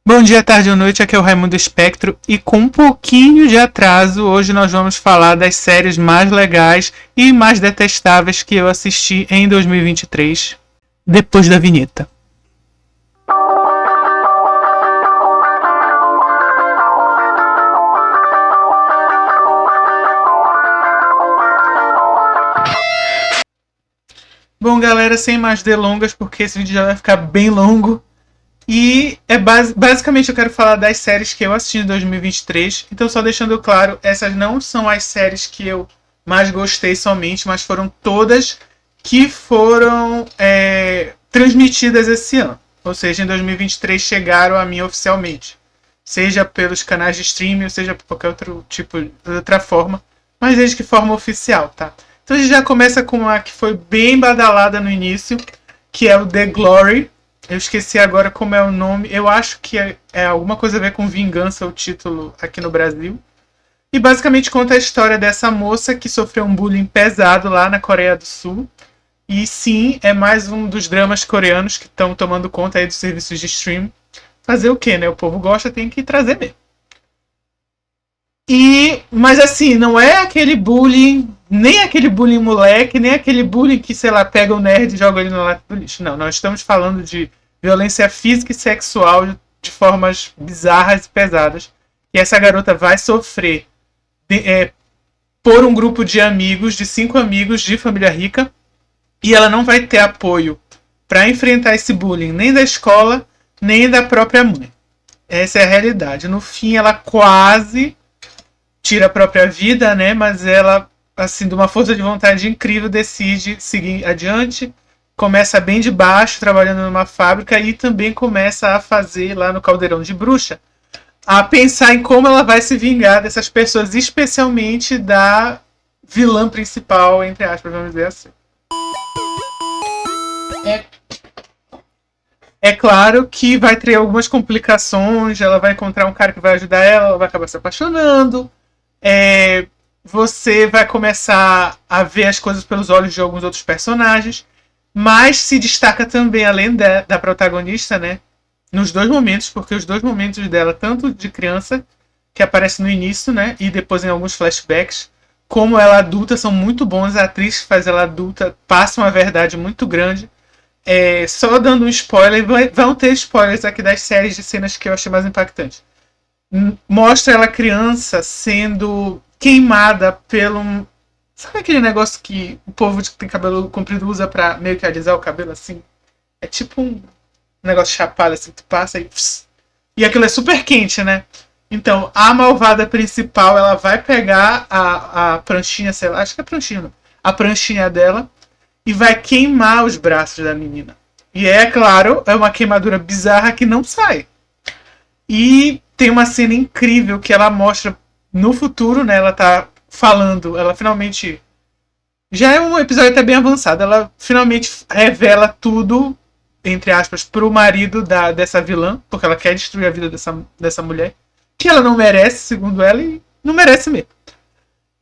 Bom dia, tarde ou noite, aqui é o Raimundo Espectro e com um pouquinho de atraso, hoje nós vamos falar das séries mais legais e mais detestáveis que eu assisti em 2023, depois da vinheta. Bom, galera, sem mais delongas, porque esse vídeo já vai ficar bem longo. E basicamente eu quero falar das séries que eu assisti em 2023. Então, só deixando claro, essas não são as séries que eu mais gostei somente, mas foram todas que foram transmitidas esse ano. Ou seja, em 2023 chegaram a mim oficialmente. Seja pelos canais de streaming, ou seja por qualquer outro tipo de outra forma. Mas desde que forma oficial, tá? Então a gente já começa com uma que foi bem badalada no início, que é o The Glory. Eu esqueci agora como é o nome. Eu acho que é alguma coisa a ver com vingança, o título aqui no Brasil. E basicamente conta a história dessa moça que sofreu um bullying pesado lá na Coreia do Sul. E sim, é mais um dos dramas coreanos que estão tomando conta aí dos serviços de streaming. Fazer o quê, né? O povo gosta, tem que trazer mesmo. Mas assim, não é aquele bullying, nem aquele bullying moleque, nem aquele bullying que, sei lá, pega o nerd e joga ele no lado do lixo. Não, nós estamos falando de violência física e sexual de formas bizarras e pesadas. E essa garota vai sofrer por um grupo de amigos, de 5 amigos de família rica, e ela não vai ter apoio para enfrentar esse bullying nem da escola, nem da própria mãe. Essa é a realidade. No fim, ela quase tira a própria vida, né? Mas ela, assim, de uma força de vontade incrível, decide seguir adiante. Começa bem de baixo, trabalhando numa fábrica, e também começa a fazer lá no Caldeirão de Bruxa, a pensar em como ela vai se vingar dessas pessoas, especialmente da vilã principal, entre aspas, vamos dizer assim. É claro que vai ter algumas complicações, ela vai encontrar um cara que vai ajudar ela vai acabar se apaixonando. Você vai começar a ver as coisas pelos olhos de alguns outros personagens, mas se destaca também, além da protagonista, né, nos dois momentos, porque os dois momentos dela, tanto de criança, que aparece no início, né, e depois em alguns flashbacks, como ela adulta, são muito bons. A atriz que faz ela adulta passa uma verdade muito grande. Só dando um spoiler, vão ter spoilers aqui das séries de cenas que eu achei mais impactantes. Mostra ela criança sendo queimada pelo... Sabe aquele negócio que o povo que tem cabelo comprido usa pra meio que alisar o cabelo assim? É tipo um negócio chapado assim, tu passa e... E aquilo é super quente, né? Então, a malvada principal, ela vai pegar a pranchinha, sei lá, acho que é pranchinha, não. A pranchinha dela, e vai queimar os braços da menina. E claro, é uma queimadura bizarra que não sai. E tem uma cena incrível que ela mostra no futuro, né? Ela tá falando, ela finalmente... Já é um episódio até bem avançado. Ela finalmente revela tudo, entre aspas, pro marido dessa vilã, porque ela quer destruir a vida dessa mulher, que ela não merece, segundo ela, e não merece mesmo.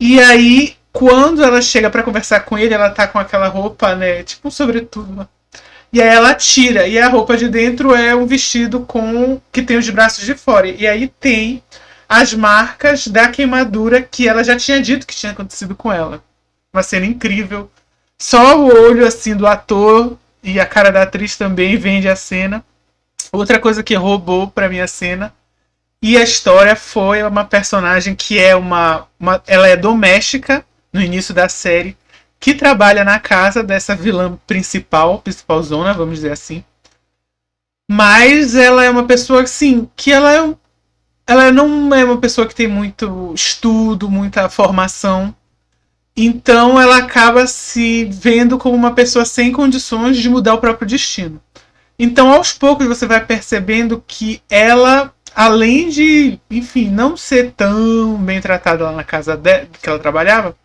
E aí, quando ela chega pra conversar com ele, ela tá com aquela roupa, né? Tipo um sobretudo, né? E aí ela tira, e a roupa de dentro é um vestido que tem os braços de fora. E aí tem as marcas da queimadura que ela já tinha dito que tinha acontecido com ela. Uma cena incrível. Só o olho assim do ator e a cara da atriz também vende a cena. Outra coisa que roubou pra mim a cena. E a história foi uma personagem que é ela é doméstica no início da série, que trabalha na casa dessa vilã principalzona, vamos dizer assim. Mas ela é uma pessoa, assim, que ela não é uma pessoa que tem muito estudo, muita formação. Então ela acaba se vendo como uma pessoa sem condições de mudar o próprio destino. Então, aos poucos, você vai percebendo que ela, além de, enfim, não ser tão bem tratada lá na casa que ela trabalhava,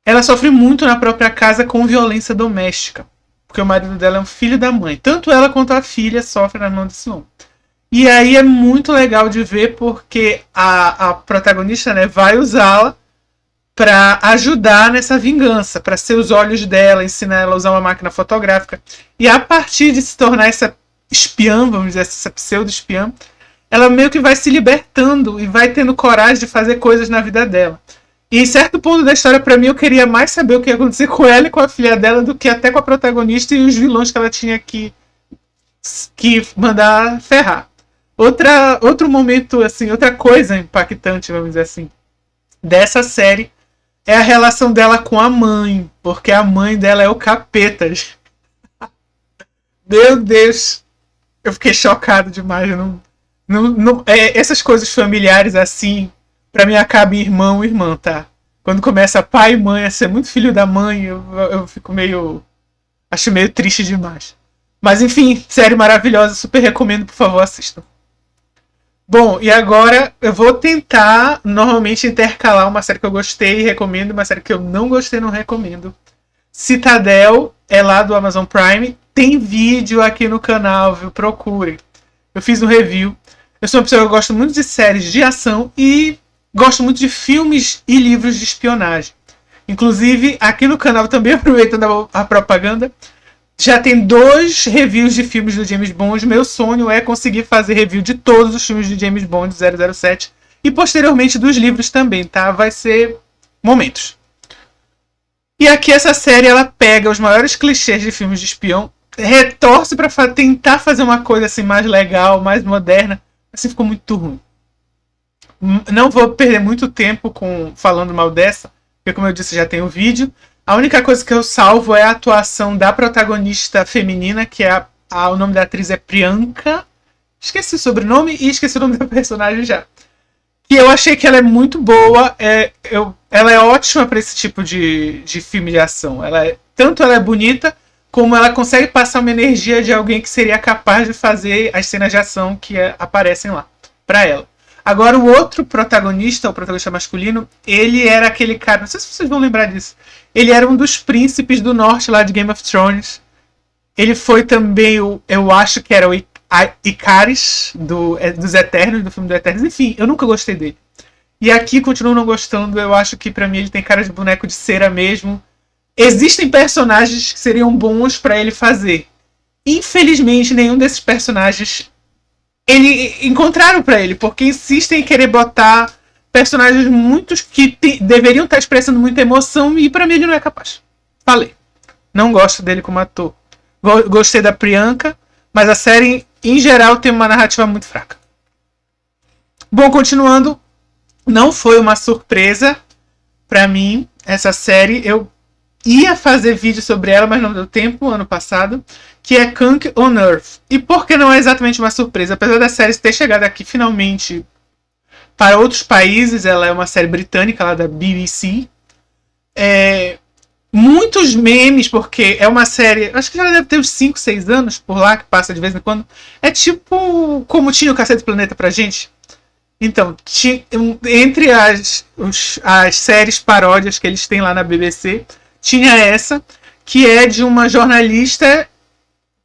ela sofre muito na própria casa com violência doméstica. Porque o marido dela é um filho da mãe. Tanto ela quanto a filha sofrem na mão desse homem. E aí é muito legal de ver porque a protagonista, né, vai usá-la para ajudar nessa vingança, para ser os olhos dela, ensinar ela a usar uma máquina fotográfica. E a partir de se tornar essa espiã, vamos dizer, essa pseudo-espiã, ela meio que vai se libertando e vai tendo coragem de fazer coisas na vida dela. E em certo ponto da história, pra mim, eu queria mais saber o que ia acontecer com ela e com a filha dela do que até com a protagonista e os vilões que ela tinha que mandar ferrar. Outro momento, assim, outra coisa impactante, vamos dizer assim, dessa série é a relação dela com a mãe, porque a mãe dela é o capeta. Meu Deus, eu fiquei chocado demais. Essas coisas familiares assim, pra mim acaba em irmão e irmã, tá? Quando começa pai e mãe a ser muito filho da mãe, eu fico acho meio triste demais. Mas enfim, série maravilhosa, super recomendo, por favor, assistam. Bom, e agora eu vou tentar normalmente intercalar uma série que eu gostei e recomendo, uma série que eu não gostei e não recomendo. Citadel é lá do Amazon Prime, tem vídeo aqui no canal, viu? Procurem. Eu fiz um review. Eu sou uma pessoa que gosta muito de séries de ação e gosto muito de filmes e livros de espionagem. Inclusive, aqui no canal, também aproveitando a propaganda, já tem 2 reviews de filmes do James Bond. Meu sonho é conseguir fazer review de todos os filmes de James Bond 007 e posteriormente dos livros também, tá? Vai ser momentos. E aqui essa série, ela pega os maiores clichês de filmes de espião, retorce pra tentar fazer uma coisa assim mais legal, mais moderna. Assim, ficou muito ruim. Não vou perder muito tempo falando mal dessa, porque como eu disse, já tem o vídeo. A única coisa que eu salvo é a atuação da protagonista feminina, que é o nome da atriz é Priyanka. Esqueci o sobrenome e esqueci o nome da personagem já. E eu achei que ela é muito boa. Ela é ótima para esse tipo de filme de ação. Tanto ela é bonita, como ela consegue passar uma energia de alguém que seria capaz de fazer as cenas de ação que aparecem lá para ela. Agora, o outro protagonista, o protagonista masculino, ele era aquele cara, não sei se vocês vão lembrar disso, ele era um dos príncipes do norte lá de Game of Thrones. Ele foi também, eu acho que era o Icaris dos Eternos, do filme do Eternos. Enfim, eu nunca gostei dele. E aqui continuo não gostando. Eu acho que pra mim ele tem cara de boneco de cera mesmo. Existem personagens que seriam bons pra ele fazer. Infelizmente, nenhum desses personagens encontraram pra ele, porque insistem em querer botar personagens muitos que deveriam estar expressando muita emoção e pra mim ele não é capaz. Falei. Não gosto dele como ator. Gostei da Priyanka, mas a série, em geral, tem uma narrativa muito fraca. Bom, continuando, não foi uma surpresa pra mim essa série. Eu ia fazer vídeo sobre ela, mas não deu tempo, ano passado, que é Kunk on Earth. E por que não é exatamente uma surpresa? Apesar da série ter chegado aqui finalmente para outros países, ela é uma série britânica lá da BBC. Muitos memes, porque é uma série, acho que já deve ter uns 5, 6 anos por lá, que passa de vez em quando. É tipo como tinha o Cacete Planeta pra gente. Então, entre as séries paródias que eles têm lá na BBC, tinha essa, que é de uma jornalista,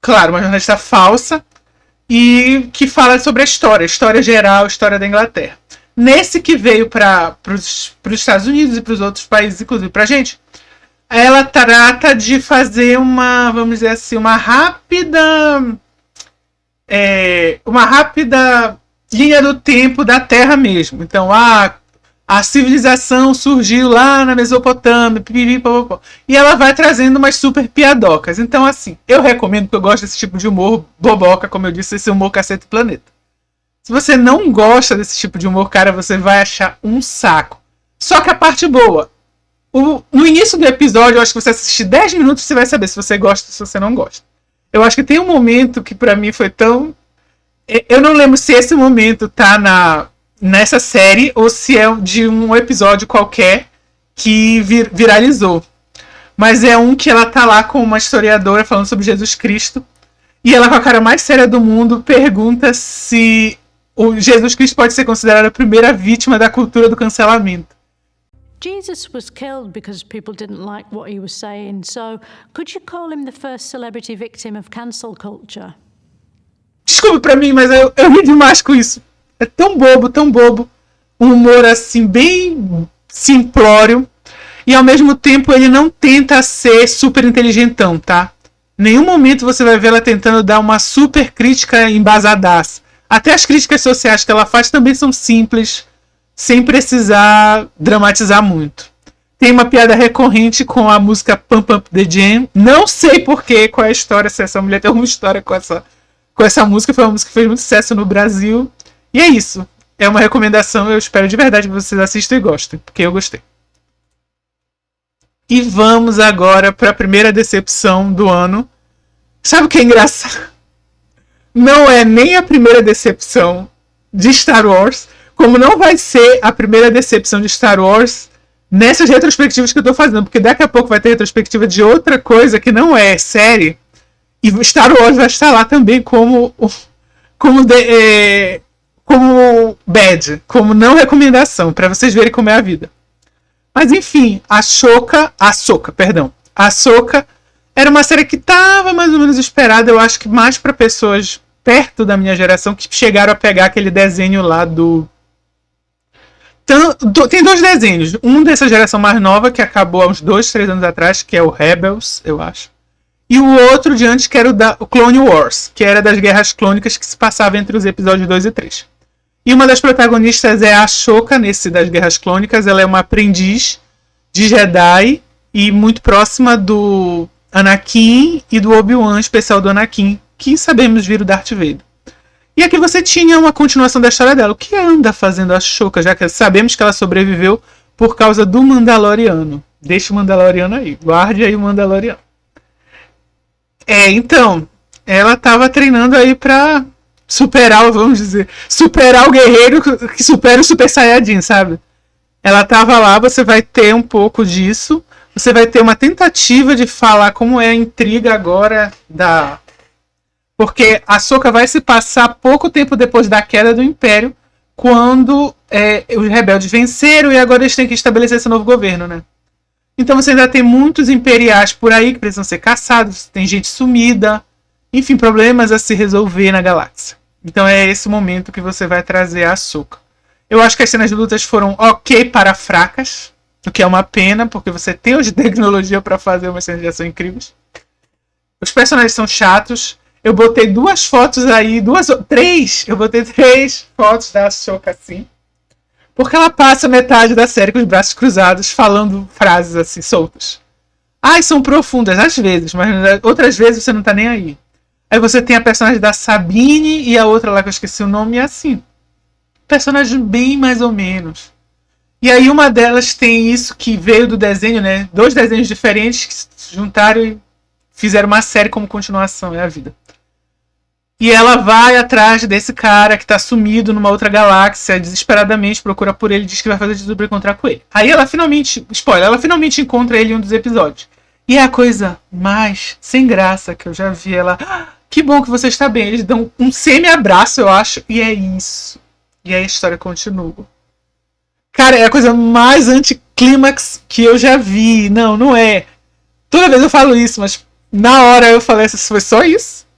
claro, uma jornalista falsa, e que fala sobre a história geral, a história da Inglaterra. Nesse que veio para os Estados Unidos e para os outros países, inclusive pra gente, ela trata de fazer vamos dizer assim, uma rápida linha do tempo da Terra mesmo. Então, a civilização surgiu lá na Mesopotâmia, e ela vai trazendo umas super piadocas. Então, assim, eu recomendo, porque eu gosto desse tipo de humor boboca, como eu disse, esse humor Cacete Planeta. Se você não gosta desse tipo de humor, cara, você vai achar um saco. Só que a parte boa, no início do episódio, eu acho que você assistir 10 minutos, você vai saber se você gosta ou se você não gosta. Eu acho que tem um momento que pra mim foi tão... Eu não lembro se esse momento tá nessa série ou se é de um episódio qualquer que viralizou. Mas é um que ela tá lá com uma historiadora falando sobre Jesus Cristo. E ela, com a cara mais séria do mundo, pergunta se o Jesus Cristo pode ser considerado a primeira vítima da cultura do cancelamento. Jesus was killed because people didn't like what he was saying. So, could you call him the first celebrity victim of cancel culture? Desculpe pra mim, mas eu ri demais com isso. É tão bobo. Um humor assim, bem simplório. E ao mesmo tempo ele não tenta ser super inteligentão, tá? Em nenhum momento você vai ver ela tentando dar uma super crítica embasadaça. Até as críticas sociais que ela faz também são simples, sem precisar dramatizar muito. Tem uma piada recorrente com a música Pump Up the Jam. Não sei porquê, qual é a história, se essa mulher tem alguma história com essa música. Foi uma música que fez muito sucesso no Brasil. E é isso. É uma recomendação, eu espero de verdade que vocês assistam e gostem, porque eu gostei. E vamos agora para a primeira decepção do ano. Sabe o que é engraçado? Não é nem a primeira decepção de Star Wars, como não vai ser a primeira decepção de Star Wars nessas retrospectivas que eu tô fazendo, porque daqui a pouco vai ter retrospectiva de outra coisa que não é série, e Star Wars vai estar lá também como bad, como não recomendação, para vocês verem como é a vida. Mas enfim, Ahsoka era uma série que tava mais ou menos esperada, eu acho que mais para pessoas perto da minha geração que chegaram a pegar aquele desenho lá do... Tem dois desenhos. Um dessa geração mais nova, que acabou há uns 2, 3 anos atrás, que é o Rebels, eu acho. E o outro de antes, que era o Clone Wars, que era das guerras clônicas que se passava entre os episódios 2 e 3. E uma das protagonistas é a Ahsoka, nesse das guerras clônicas. Ela é uma aprendiz de Jedi e muito próxima do Anakin e do Obi-Wan, especial do Anakin, que sabemos vir o Darth Vader. E aqui você tinha uma continuação da história dela. O que anda fazendo a Ahsoka, já que sabemos que ela sobreviveu por causa do Mandaloriano. Deixa o Mandaloriano aí. Guarde aí o Mandaloriano. Então, ela estava treinando aí pra superar o guerreiro que supera o Super Saiyajin, sabe? Ela estava lá, você vai ter um pouco disso. Você vai ter uma tentativa de falar como é a intriga agora da... Porque a Ahsoka vai se passar pouco tempo depois da queda do Império, quando os rebeldes venceram e agora eles têm que estabelecer esse novo governo, né? Então você ainda tem muitos imperiais por aí que precisam ser caçados, tem gente sumida, enfim, problemas a se resolver na galáxia. Então é esse momento que você vai trazer a Ahsoka. Eu acho que as cenas de lutas foram ok para fracas, o que é uma pena, porque você tem hoje tecnologia para fazer umas cenas de ação incríveis. Os personagens são chatos. Eu botei duas fotos aí, eu botei 3 fotos da Ahsoka assim. Porque ela passa metade da série com os braços cruzados, falando frases assim, soltas. Ai, são profundas, às vezes, mas outras vezes você não tá nem aí. Aí você tem a personagem da Sabine e a outra lá que eu esqueci o nome, e assim. Personagem bem mais ou menos. E aí uma delas tem isso que veio do desenho, né? 2 desenhos diferentes que se juntaram e fizeram uma série como continuação, é a vida. E ela vai atrás desse cara que tá sumido numa outra galáxia, desesperadamente procura por ele, diz que vai fazer de tudo pra encontrar com ele. Aí ela finalmente, spoiler, ela finalmente encontra ele em um dos episódios. E é a coisa mais sem graça que eu já vi. Ela, que bom que você está bem. Eles dão um semi-abraço, eu acho, e é isso. E aí a história continua. Cara, é a coisa mais anticlímax que eu já vi. Não é. Toda vez eu falo isso, mas na hora eu falei assim, foi só isso?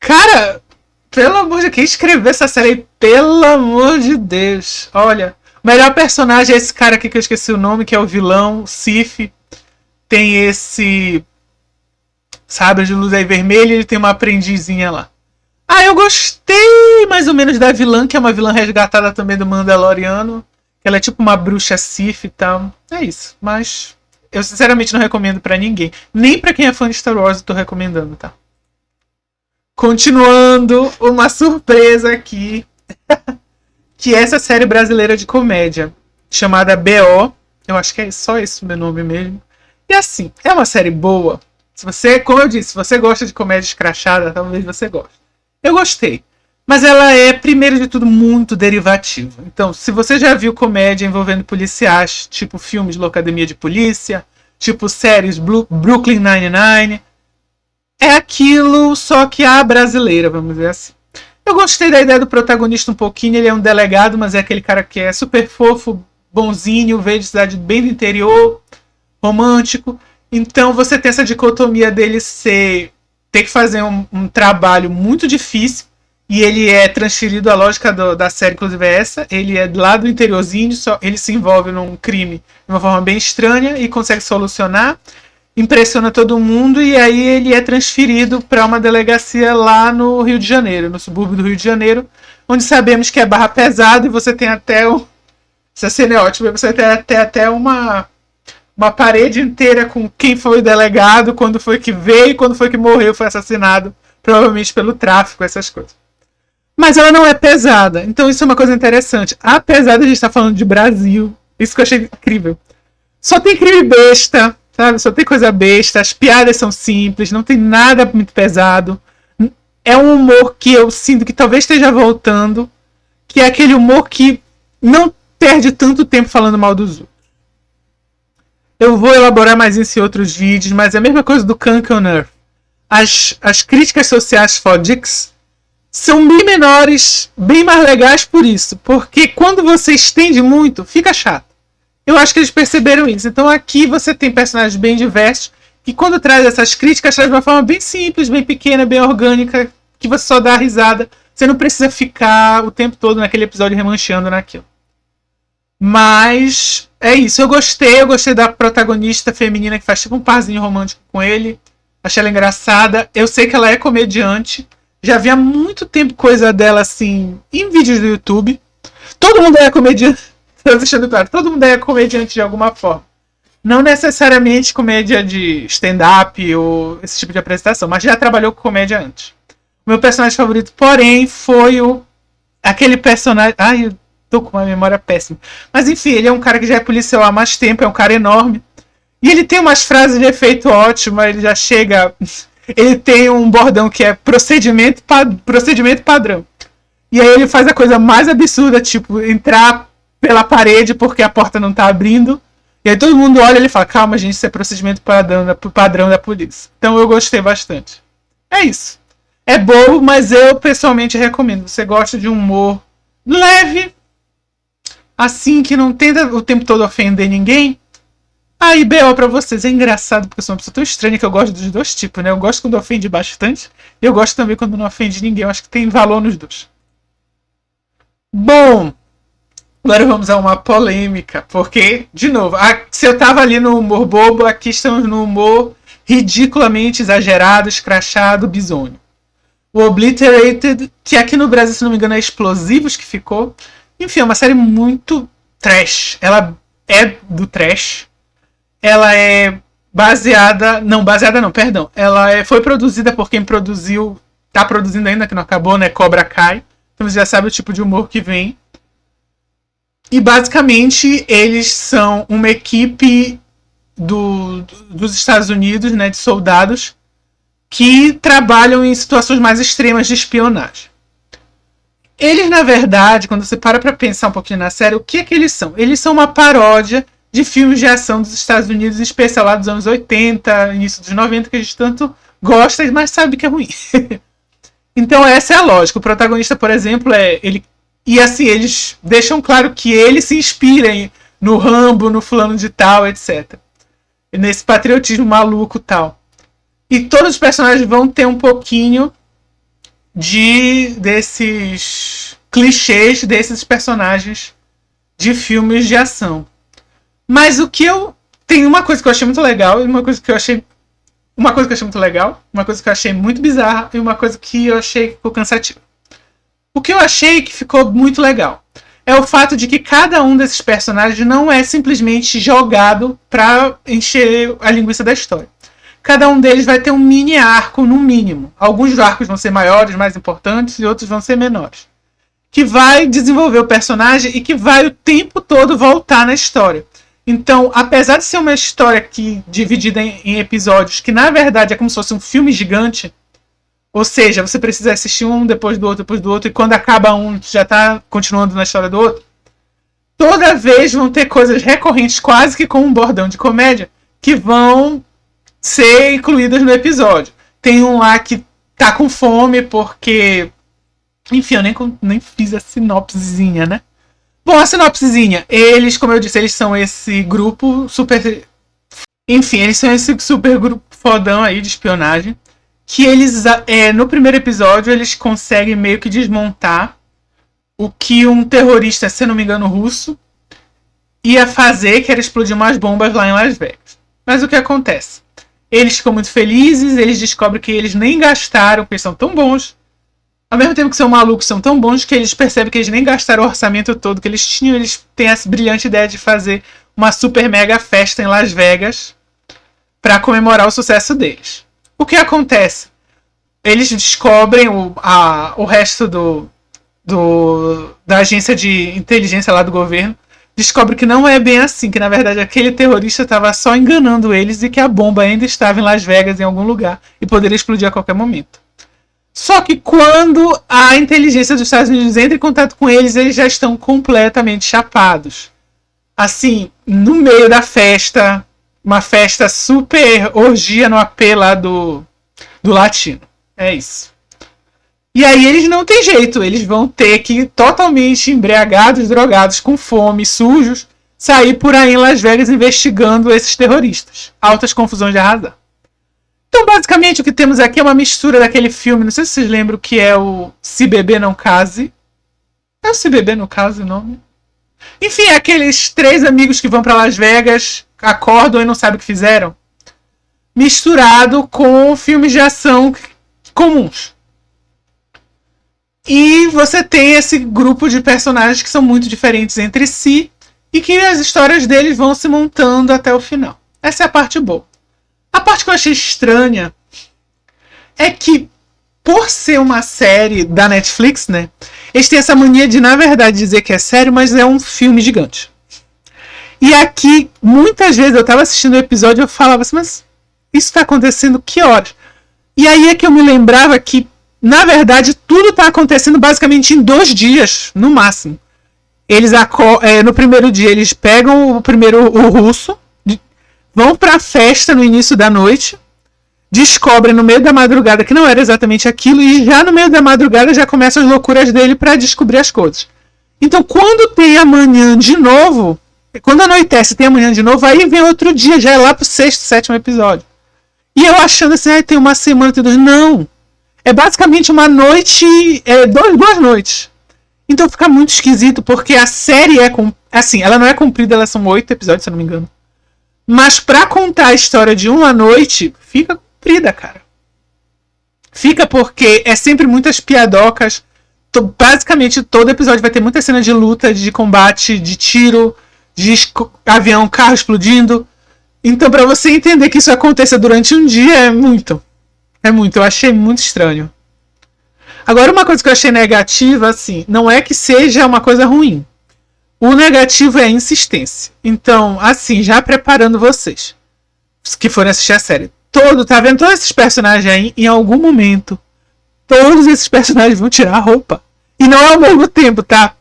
Cara, pelo amor de Deus, quem escreveu essa série aí? Pelo amor de Deus. Olha, o melhor personagem é esse cara aqui que eu esqueci o nome, que é o vilão, Sif. Tem esse sabre de luz aí vermelho e ele tem uma aprendizinha lá. Eu gostei mais ou menos da vilã, que é uma vilã resgatada também do Mandaloriano. Ela é tipo uma bruxa Sif e tal. É isso, mas eu sinceramente não recomendo pra ninguém. Nem pra quem é fã de Star Wars eu tô recomendando, tá? Continuando, uma surpresa aqui. Que é essa série brasileira de comédia, chamada B.O. Eu acho que é só esse o meu nome mesmo. E assim, é uma série boa. Se você, como eu disse, se você gosta de comédia escrachada, talvez você goste. Eu gostei. Mas ela é, primeiro de tudo, muito derivativa. Então, se você já viu comédia envolvendo policiais, tipo filmes de Locademia de Polícia, tipo séries Brooklyn Nine-Nine, é aquilo, só que a brasileira, vamos dizer assim. Eu gostei da ideia do protagonista um pouquinho. Ele é um delegado, mas é aquele cara que é super fofo, bonzinho, veio de cidade bem do interior, romântico. Então você tem essa dicotomia dele ter que fazer um trabalho muito difícil. E ele é transferido, a lógica da série, inclusive, é essa. Ele é lá do interiorzinho, ele se envolve num crime de uma forma bem estranha e consegue solucionar. impressiona todo mundo, e aí ele é transferido para uma delegacia lá no Rio de Janeiro, no subúrbio do Rio de Janeiro, onde sabemos que é barra pesada, e você tem até essa cena é ótima, você tem até uma parede inteira com quem foi o delegado, quando foi que veio, quando foi que morreu, foi assassinado, provavelmente pelo tráfico, essas coisas. Mas ela não é pesada, então isso é uma coisa interessante. Apesar de a gente estar falando de Brasil, isso que eu achei incrível. Só tem crime besta, sabe? Só tem coisa besta, as piadas são simples, não tem nada muito pesado. É um humor que eu sinto que talvez esteja voltando, que é aquele humor que não perde tanto tempo falando mal dos outros. Eu vou elaborar mais isso em outros vídeos, mas é a mesma coisa do Kank on Earth. As críticas sociais fódicas são bem menores, bem mais legais por isso. Porque quando você estende muito, fica chato. Eu acho que eles perceberam isso. Então aqui você tem personagens bem diversos, que quando traz essas críticas, traz de uma forma bem simples, bem pequena, bem orgânica, que você só dá risada. Você não precisa ficar o tempo todo naquele episódio remanchando naquilo. Mas é isso, eu gostei da protagonista feminina que faz tipo um parzinho romântico com ele. Achei ela engraçada. Eu sei que ela é comediante. Já vi há muito tempo coisa dela assim em vídeos do YouTube. Todo mundo é comediante. Tô deixando claro, todo mundo é comediante de alguma forma. Não necessariamente comédia de stand-up ou esse tipo de apresentação, mas já trabalhou com comédia antes. O meu personagem favorito, porém, foi aquele personagem. Ai, eu tô com uma memória péssima. Mas enfim, ele é um cara que já é policial há mais tempo, é um cara enorme. E ele tem umas frases de efeito ótimas, ele já chega. Ele tem um bordão que é procedimento padrão. E aí ele faz a coisa mais absurda, tipo, entrar pela parede porque a porta não tá abrindo. E aí todo mundo olha e ele fala, calma gente, isso é procedimento padrão da polícia. Então eu gostei bastante. É isso. É bobo, mas eu pessoalmente recomendo. Você gosta de um humor leve, assim, que não tenta o tempo todo ofender ninguém. Aí, B.O. pra vocês. É engraçado, porque eu sou uma pessoa tão estranha que eu gosto dos dois tipos, né? Eu gosto quando ofende bastante. E eu gosto também quando não ofende ninguém. Eu acho que tem valor nos dois. Bom, agora vamos a uma polêmica. Porque, de novo, se eu tava ali no humor bobo, aqui estamos no humor ridiculamente exagerado, escrachado, bizonho. O Obliterated, que aqui no Brasil, se não me engano, é Explosivos que ficou. Enfim, é uma série muito trash. Ela é do trash. Ela é baseada... Não, perdão. Ela foi produzida por quem produziu... Tá produzindo ainda, que não acabou, né? Cobra Kai. Então você já sabe o tipo de humor que vem. E basicamente eles são uma equipe dos Estados Unidos, né? De soldados que trabalham em situações mais extremas de espionagem. Eles, na verdade, quando você para pra pensar um pouquinho na série, o que é que eles são? Eles são uma paródia de filmes de ação dos Estados Unidos, em especial lá dos anos 80, início dos 90, que a gente tanto gosta, mas sabe que é ruim. Então essa é a lógica. O protagonista, por exemplo, ele... E assim, eles deixam claro que eles se inspiram no Rambo, no fulano de tal, etc. E nesse patriotismo maluco e tal. E todos os personagens vão ter um pouquinho desses clichês desses personagens de filmes de ação. Mas o que eu... Tem uma coisa que eu achei muito legal e uma coisa que eu achei... Uma coisa que eu achei muito legal, uma coisa que eu achei muito bizarra e uma coisa que eu achei que ficou cansativa. O que eu achei que ficou muito legal é o fato de que cada um desses personagens não é simplesmente jogado pra encher a linguiça da história. Cada um deles vai ter um mini arco, no mínimo. Alguns arcos vão ser maiores, mais importantes, e outros vão ser menores. Que vai desenvolver o personagem e que vai o tempo todo voltar na história. Então, apesar de ser uma história dividida em episódios, que na verdade é como se fosse um filme gigante, ou seja, você precisa assistir um depois do outro, e quando acaba um, já está continuando na história do outro, toda vez vão ter coisas recorrentes, quase que com um bordão de comédia, que vão ser incluídas no episódio. Tem um lá que tá com fome porque... Enfim, eu nem fiz a sinopsezinha, né? Bom, a sinopsezinha. Eles, como eu disse, eles são esse grupo super... Enfim, eles são esse super grupo fodão aí de espionagem. Que eles, no primeiro episódio, eles conseguem meio que desmontar o que um terrorista, se não me engano, russo, ia fazer, que era explodir umas bombas lá em Las Vegas. Mas o que acontece? Eles ficam muito felizes, eles descobrem que eles nem gastaram, porque eles são tão bons. Ao mesmo tempo que são malucos, são tão bons que eles percebem que eles nem gastaram o orçamento todo que eles tinham. Eles têm essa brilhante ideia de fazer uma super mega festa em Las Vegas para comemorar o sucesso deles. O que acontece? Eles descobrem o resto da agência de inteligência lá do governo. Descobre que não é bem assim, que na verdade aquele terrorista estava só enganando eles e que a bomba ainda estava em Las Vegas em algum lugar e poderia explodir a qualquer momento. Só que quando a inteligência dos Estados Unidos entra em contato com eles, eles já estão completamente chapados. Assim, no meio da festa, uma festa super orgia no AP lá do latino. É isso. E aí eles não têm jeito, eles vão ter que, totalmente embriagados, drogados, com fome, sujos, sair por aí em Las Vegas investigando esses terroristas. Altas confusões de arrasar. Então, basicamente, o que temos aqui é uma mistura daquele filme, não sei se vocês lembram, que é o Se Beber Não Case. É o Se Beber Não Case o nome? Enfim, aqueles 3 amigos que vão para Las Vegas, acordam e não sabem o que fizeram. Misturado com filmes de ação comuns. E você tem esse grupo de personagens que são muito diferentes entre si e que as histórias deles vão se montando até o final. Essa é a parte boa. A parte que eu achei estranha é que, por ser uma série da Netflix, né, eles têm essa mania de, na verdade, dizer que é sério, mas é um filme gigante. E aqui, muitas vezes, eu tava assistindo o episódio e eu falava assim, mas isso tá acontecendo que horas? E aí é que eu me lembrava que, na verdade, tudo tá acontecendo basicamente em 2 dias, no máximo. Eles no primeiro dia, eles pegam o russo, vão pra festa no início da noite, descobrem no meio da madrugada que não era exatamente aquilo, e já no meio da madrugada já começam as loucuras dele pra descobrir as coisas. Então, quando tem amanhã de novo, quando anoitece tem amanhã de novo, aí vem outro dia, já é lá pro 6º, 7º episódio. E eu achando assim, tem uma semana, tem 2. Não! É basicamente uma noite, 2 noites. Então fica muito esquisito, porque a série assim, ela não é comprida, elas são 8 episódios, se eu não me engano. Mas pra contar a história de uma noite, fica comprida, cara. Fica porque é sempre muitas piadocas. Basicamente, todo episódio vai ter muita cena de luta, de combate, de tiro, de avião, carro explodindo. Então, pra você entender que isso aconteça durante um dia, é muito. É muito. Eu achei muito estranho. Agora, uma coisa que eu achei negativa, assim, não é que seja uma coisa ruim. O negativo é a insistência. Então, assim, já preparando vocês que forem assistir a série. Tá vendo todos esses personagens aí? Em algum momento, todos esses personagens vão tirar a roupa. E não é ao mesmo tempo, tá?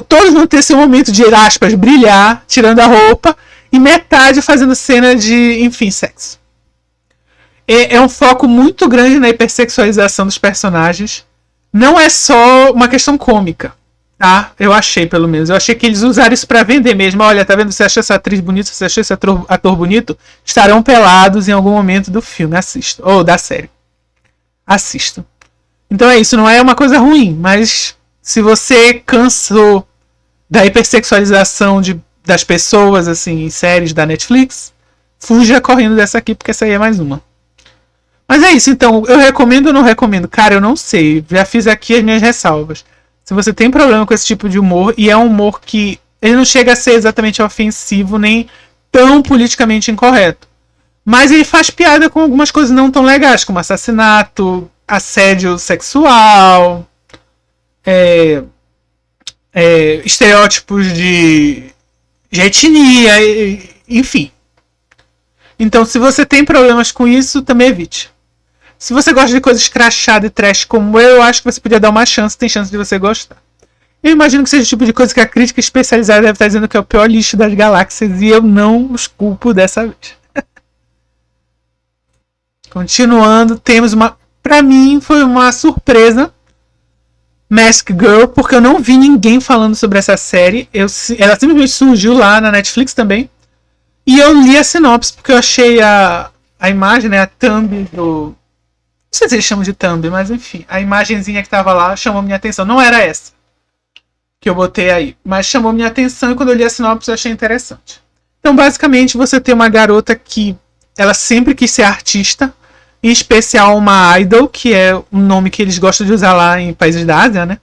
Todos vão ter seu momento de, aspas, brilhar, tirando a roupa, e metade fazendo cena de, enfim, sexo. É um foco muito grande na hipersexualização dos personagens. Não é só uma questão cômica, tá? Eu achei, pelo menos. Eu achei que eles usaram isso pra vender mesmo. Olha, tá vendo? Você achou essa atriz bonita, você achou esse ator bonito? Estarão pelados em algum momento do filme. Assista. Ou da série. Assista. Então é isso. Não é uma coisa ruim, mas se você cansou da hipersexualização das pessoas, assim, em séries da Netflix, fuja correndo dessa aqui, porque essa aí é mais uma. Mas é isso, então, eu recomendo ou não recomendo? Cara, eu não sei, já fiz aqui as minhas ressalvas. Se você tem problema com esse tipo de humor, e é um humor que ele não chega a ser exatamente ofensivo, nem tão politicamente incorreto. Mas ele faz piada com algumas coisas não tão legais, como assassinato, assédio sexual, estereótipos de etnia, enfim. Então, se você tem problemas com isso, também evite. Se você gosta de coisas escrachadas e trash como eu acho que você podia dar uma chance, tem chance de você gostar. Eu imagino que seja o tipo de coisa que a crítica especializada deve estar dizendo que é o pior lixo das galáxias, e eu não os culpo dessa vez. Continuando, temos uma... Pra mim, foi uma surpresa, Mask Girl, porque eu não vi ninguém falando sobre essa série. Ela simplesmente surgiu lá na Netflix também. E eu li a sinopse, porque eu achei a imagem, né, a thumb do... Não sei se eles chamam de thumb, mas enfim. A imagenzinha que tava lá chamou minha atenção. Não era essa que eu botei aí, mas chamou minha atenção, e quando eu li a sinopse eu achei interessante. Então, basicamente, você tem uma garota que ela sempre quis ser artista, em especial uma idol, que é um nome que eles gostam de usar lá em países da Ásia, né?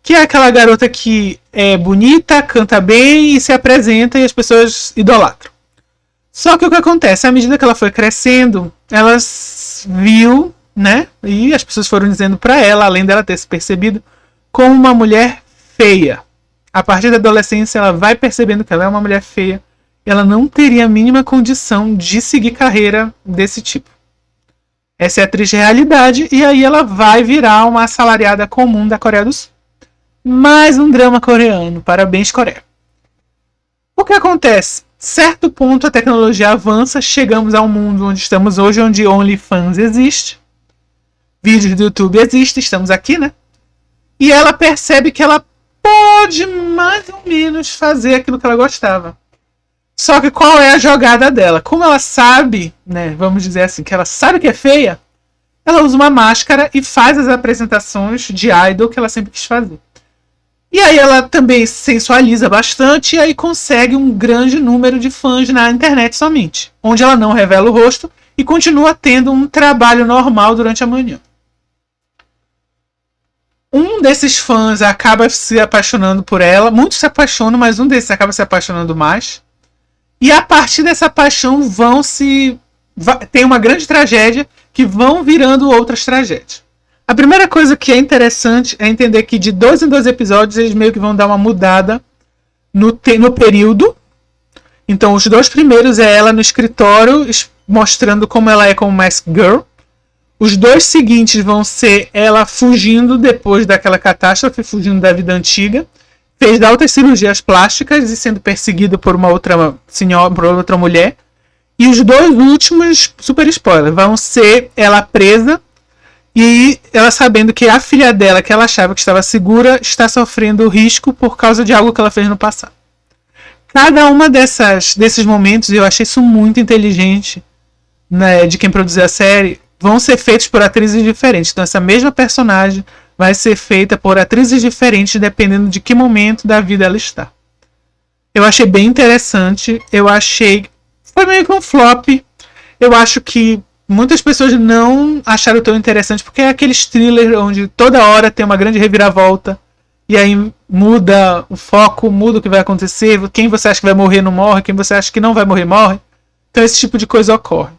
Que é aquela garota que é bonita, canta bem e se apresenta e as pessoas idolatram. Só que o que acontece? À medida que ela foi crescendo, ela viu, né? E as pessoas foram dizendo pra ela, além dela ter se percebido, como uma mulher feia. A partir da adolescência, ela vai percebendo que ela é uma mulher feia. E ela não teria a mínima condição de seguir carreira desse tipo. Essa é a triste realidade. E aí ela vai virar uma assalariada comum da Coreia do Sul. Mais um drama coreano. Parabéns, Coreia. O que acontece? Certo ponto a tecnologia avança. Chegamos ao mundo onde estamos hoje, onde OnlyFans existe. Vídeos do YouTube existem. Estamos aqui, né? E ela percebe que ela pode mais ou menos fazer aquilo que ela gostava. Só que qual é a jogada dela? Como ela sabe, né, vamos dizer assim, que ela sabe que é feia, ela usa uma máscara e faz as apresentações de idol que ela sempre quis fazer. E aí ela também sensualiza bastante e aí consegue um grande número de fãs na internet somente, onde ela não revela o rosto e continua tendo um trabalho normal durante a manhã. Um desses fãs acaba se apaixonando por ela, muitos se apaixonam, mas um desses acaba se apaixonando mais. E a partir dessa paixão tem uma grande tragédia que vão virando outras tragédias. A primeira coisa que é interessante é entender que de 2 em 2 episódios eles meio que vão dar uma mudada no período. Então os 2 primeiros é ela no escritório mostrando como ela é como Mask Girl. Os 2 seguintes vão ser ela fugindo depois daquela catástrofe, fugindo da vida antiga. Fez altas cirurgias plásticas e sendo perseguido por uma outra senhora, por outra mulher. E os 2 últimos, super spoiler, vão ser ela presa e ela sabendo que a filha dela, que ela achava que estava segura, está sofrendo risco por causa de algo que ela fez no passado. Cada uma desses momentos, eu achei isso muito inteligente, né, de quem produziu a série, vão ser feitos por atrizes diferentes. Então essa mesma personagem vai ser feita por atrizes diferentes dependendo de que momento da vida ela está. Eu achei bem interessante. Foi meio que um flop. Eu acho que muitas pessoas não acharam tão interessante porque é aqueles thrillers onde toda hora tem uma grande reviravolta. E aí muda o foco, muda o que vai acontecer. Quem você acha que vai morrer não morre. Quem você acha que não vai morrer morre. Então esse tipo de coisa ocorre.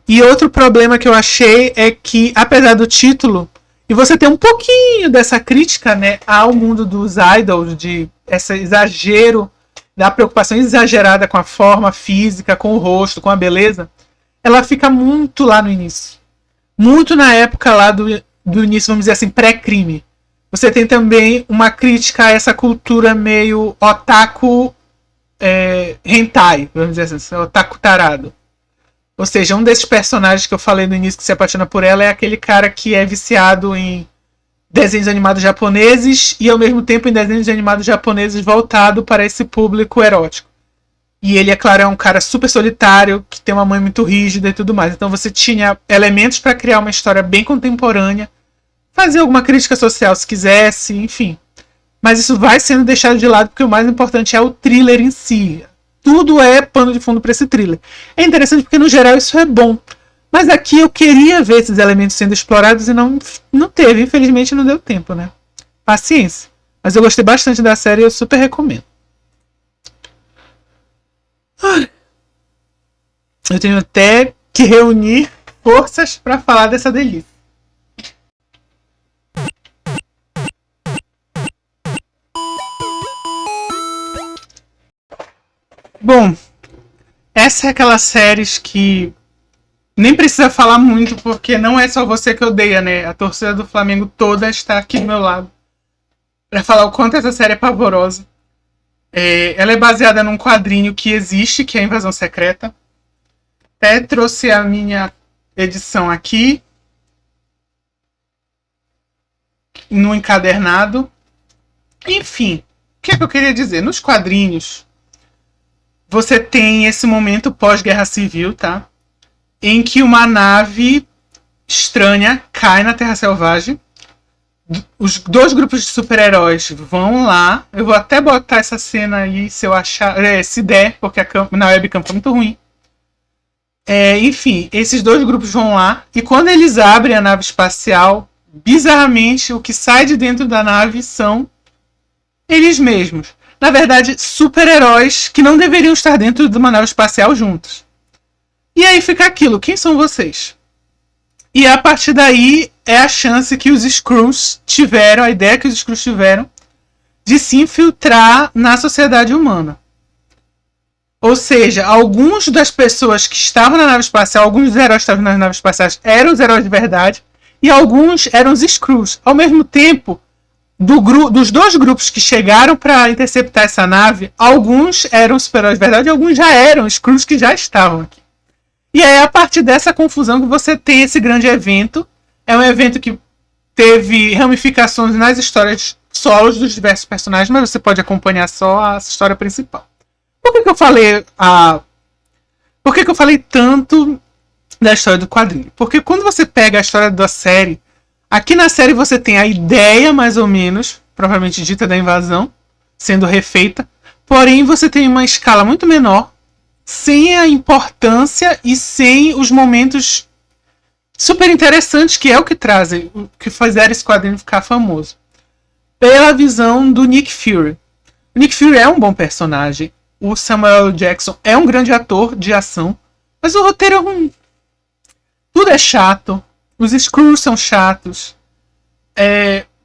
E outro problema que eu achei é que, apesar do título, e você tem um pouquinho dessa crítica, né, ao mundo dos idols, de esse exagero, da preocupação exagerada com a forma física, com o rosto, com a beleza, ela fica muito lá no início. Muito na época lá do início, vamos dizer assim, pré-crime. Você tem também uma crítica a essa cultura meio otaku hentai, vamos dizer assim, otaku tarado. Ou seja, um desses personagens que eu falei no início que se apaixona por ela é aquele cara que é viciado em desenhos animados japoneses e ao mesmo tempo em desenhos animados japoneses voltado para esse público erótico. E ele, é claro, é um cara super solitário, que tem uma mãe muito rígida e tudo mais. Então você tinha elementos para criar uma história bem contemporânea, fazer alguma crítica social se quisesse, enfim. Mas isso vai sendo deixado de lado porque o mais importante é o thriller em si. Tudo é pano de fundo para esse thriller. É interessante porque, no geral, isso é bom. Mas aqui eu queria ver esses elementos sendo explorados e não teve. Infelizmente, não deu tempo, né? Paciência. Mas eu gostei bastante da série e eu super recomendo. Eu tenho até que reunir forças para falar dessa delícia. Bom, essa é aquelas séries que nem precisa falar muito, porque não é só você que odeia, né? A torcida do Flamengo toda está aqui do meu lado para falar o quanto essa série é pavorosa. Ela é baseada num quadrinho que existe, que é a Invasão Secreta. Até trouxe a minha edição aqui no encadernado. Enfim, o que é que eu queria dizer? Nos quadrinhos você tem esse momento pós-guerra civil, tá? Em que uma nave estranha cai na Terra Selvagem. Os 2 grupos de super-heróis vão lá. Eu vou até botar essa cena aí, se eu achar, se der, porque na webcam tá muito ruim. Enfim, esses dois grupos vão lá e quando eles abrem a nave espacial, bizarramente, o que sai de dentro da nave são eles mesmos. Na verdade, super-heróis que não deveriam estar dentro de uma nave espacial juntos. E aí fica aquilo, quem são vocês? E a partir daí é a chance que os Skrulls tiveram, a ideia que os Skrulls tiveram de se infiltrar na sociedade humana. Ou seja, alguns das pessoas que estavam na nave espacial, alguns dos heróis que estavam nas naves espaciais eram os heróis de verdade e alguns eram os Skrulls. Ao mesmo tempo, dos dois grupos que chegaram para interceptar essa nave, alguns eram super-heróis de verdade e alguns já eram Skrulls que já estavam aqui. E é a partir dessa confusão que você tem esse grande evento. É um evento que teve ramificações nas histórias solos dos diversos personagens, mas você pode acompanhar só a história principal. Por que eu falei Por que eu falei tanto da história do quadrinho? Porque quando você pega a história da série, aqui na série você tem a ideia, mais ou menos, provavelmente dita, da invasão, sendo refeita, porém você tem uma escala muito menor, sem a importância e sem os momentos super interessantes, que é o que trazem, que fizeram esse quadrinho ficar famoso. Pela visão do Nick Fury. O Nick Fury é um bom personagem. O Samuel L. Jackson é um grande ator de ação. Mas o roteiro é ruim. Tudo é chato. Os Skrulls são chatos.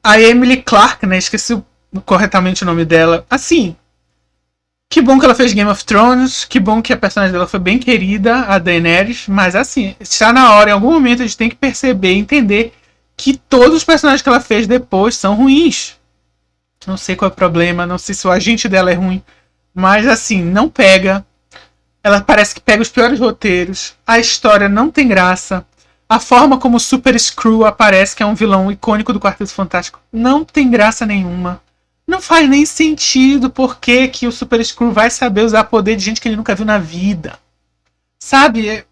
A Emily Clarke, né? Esqueci corretamente o nome dela. Assim, que bom que ela fez Game of Thrones. Que bom que a personagem dela foi bem querida, a Daenerys. Mas assim, está na hora, em algum momento a gente tem que perceber, entender que todos os personagens que ela fez depois são ruins. Não sei qual é o problema, não sei se o agente dela é ruim. Mas assim, não pega. Ela parece que pega os piores roteiros. A história não tem graça. A forma como o Super Skrull aparece, que é um vilão icônico do Quarteto Fantástico, não tem graça nenhuma. Não faz nem sentido porque que o Super Skrull vai saber usar poder de gente que ele nunca viu na vida. Sabe?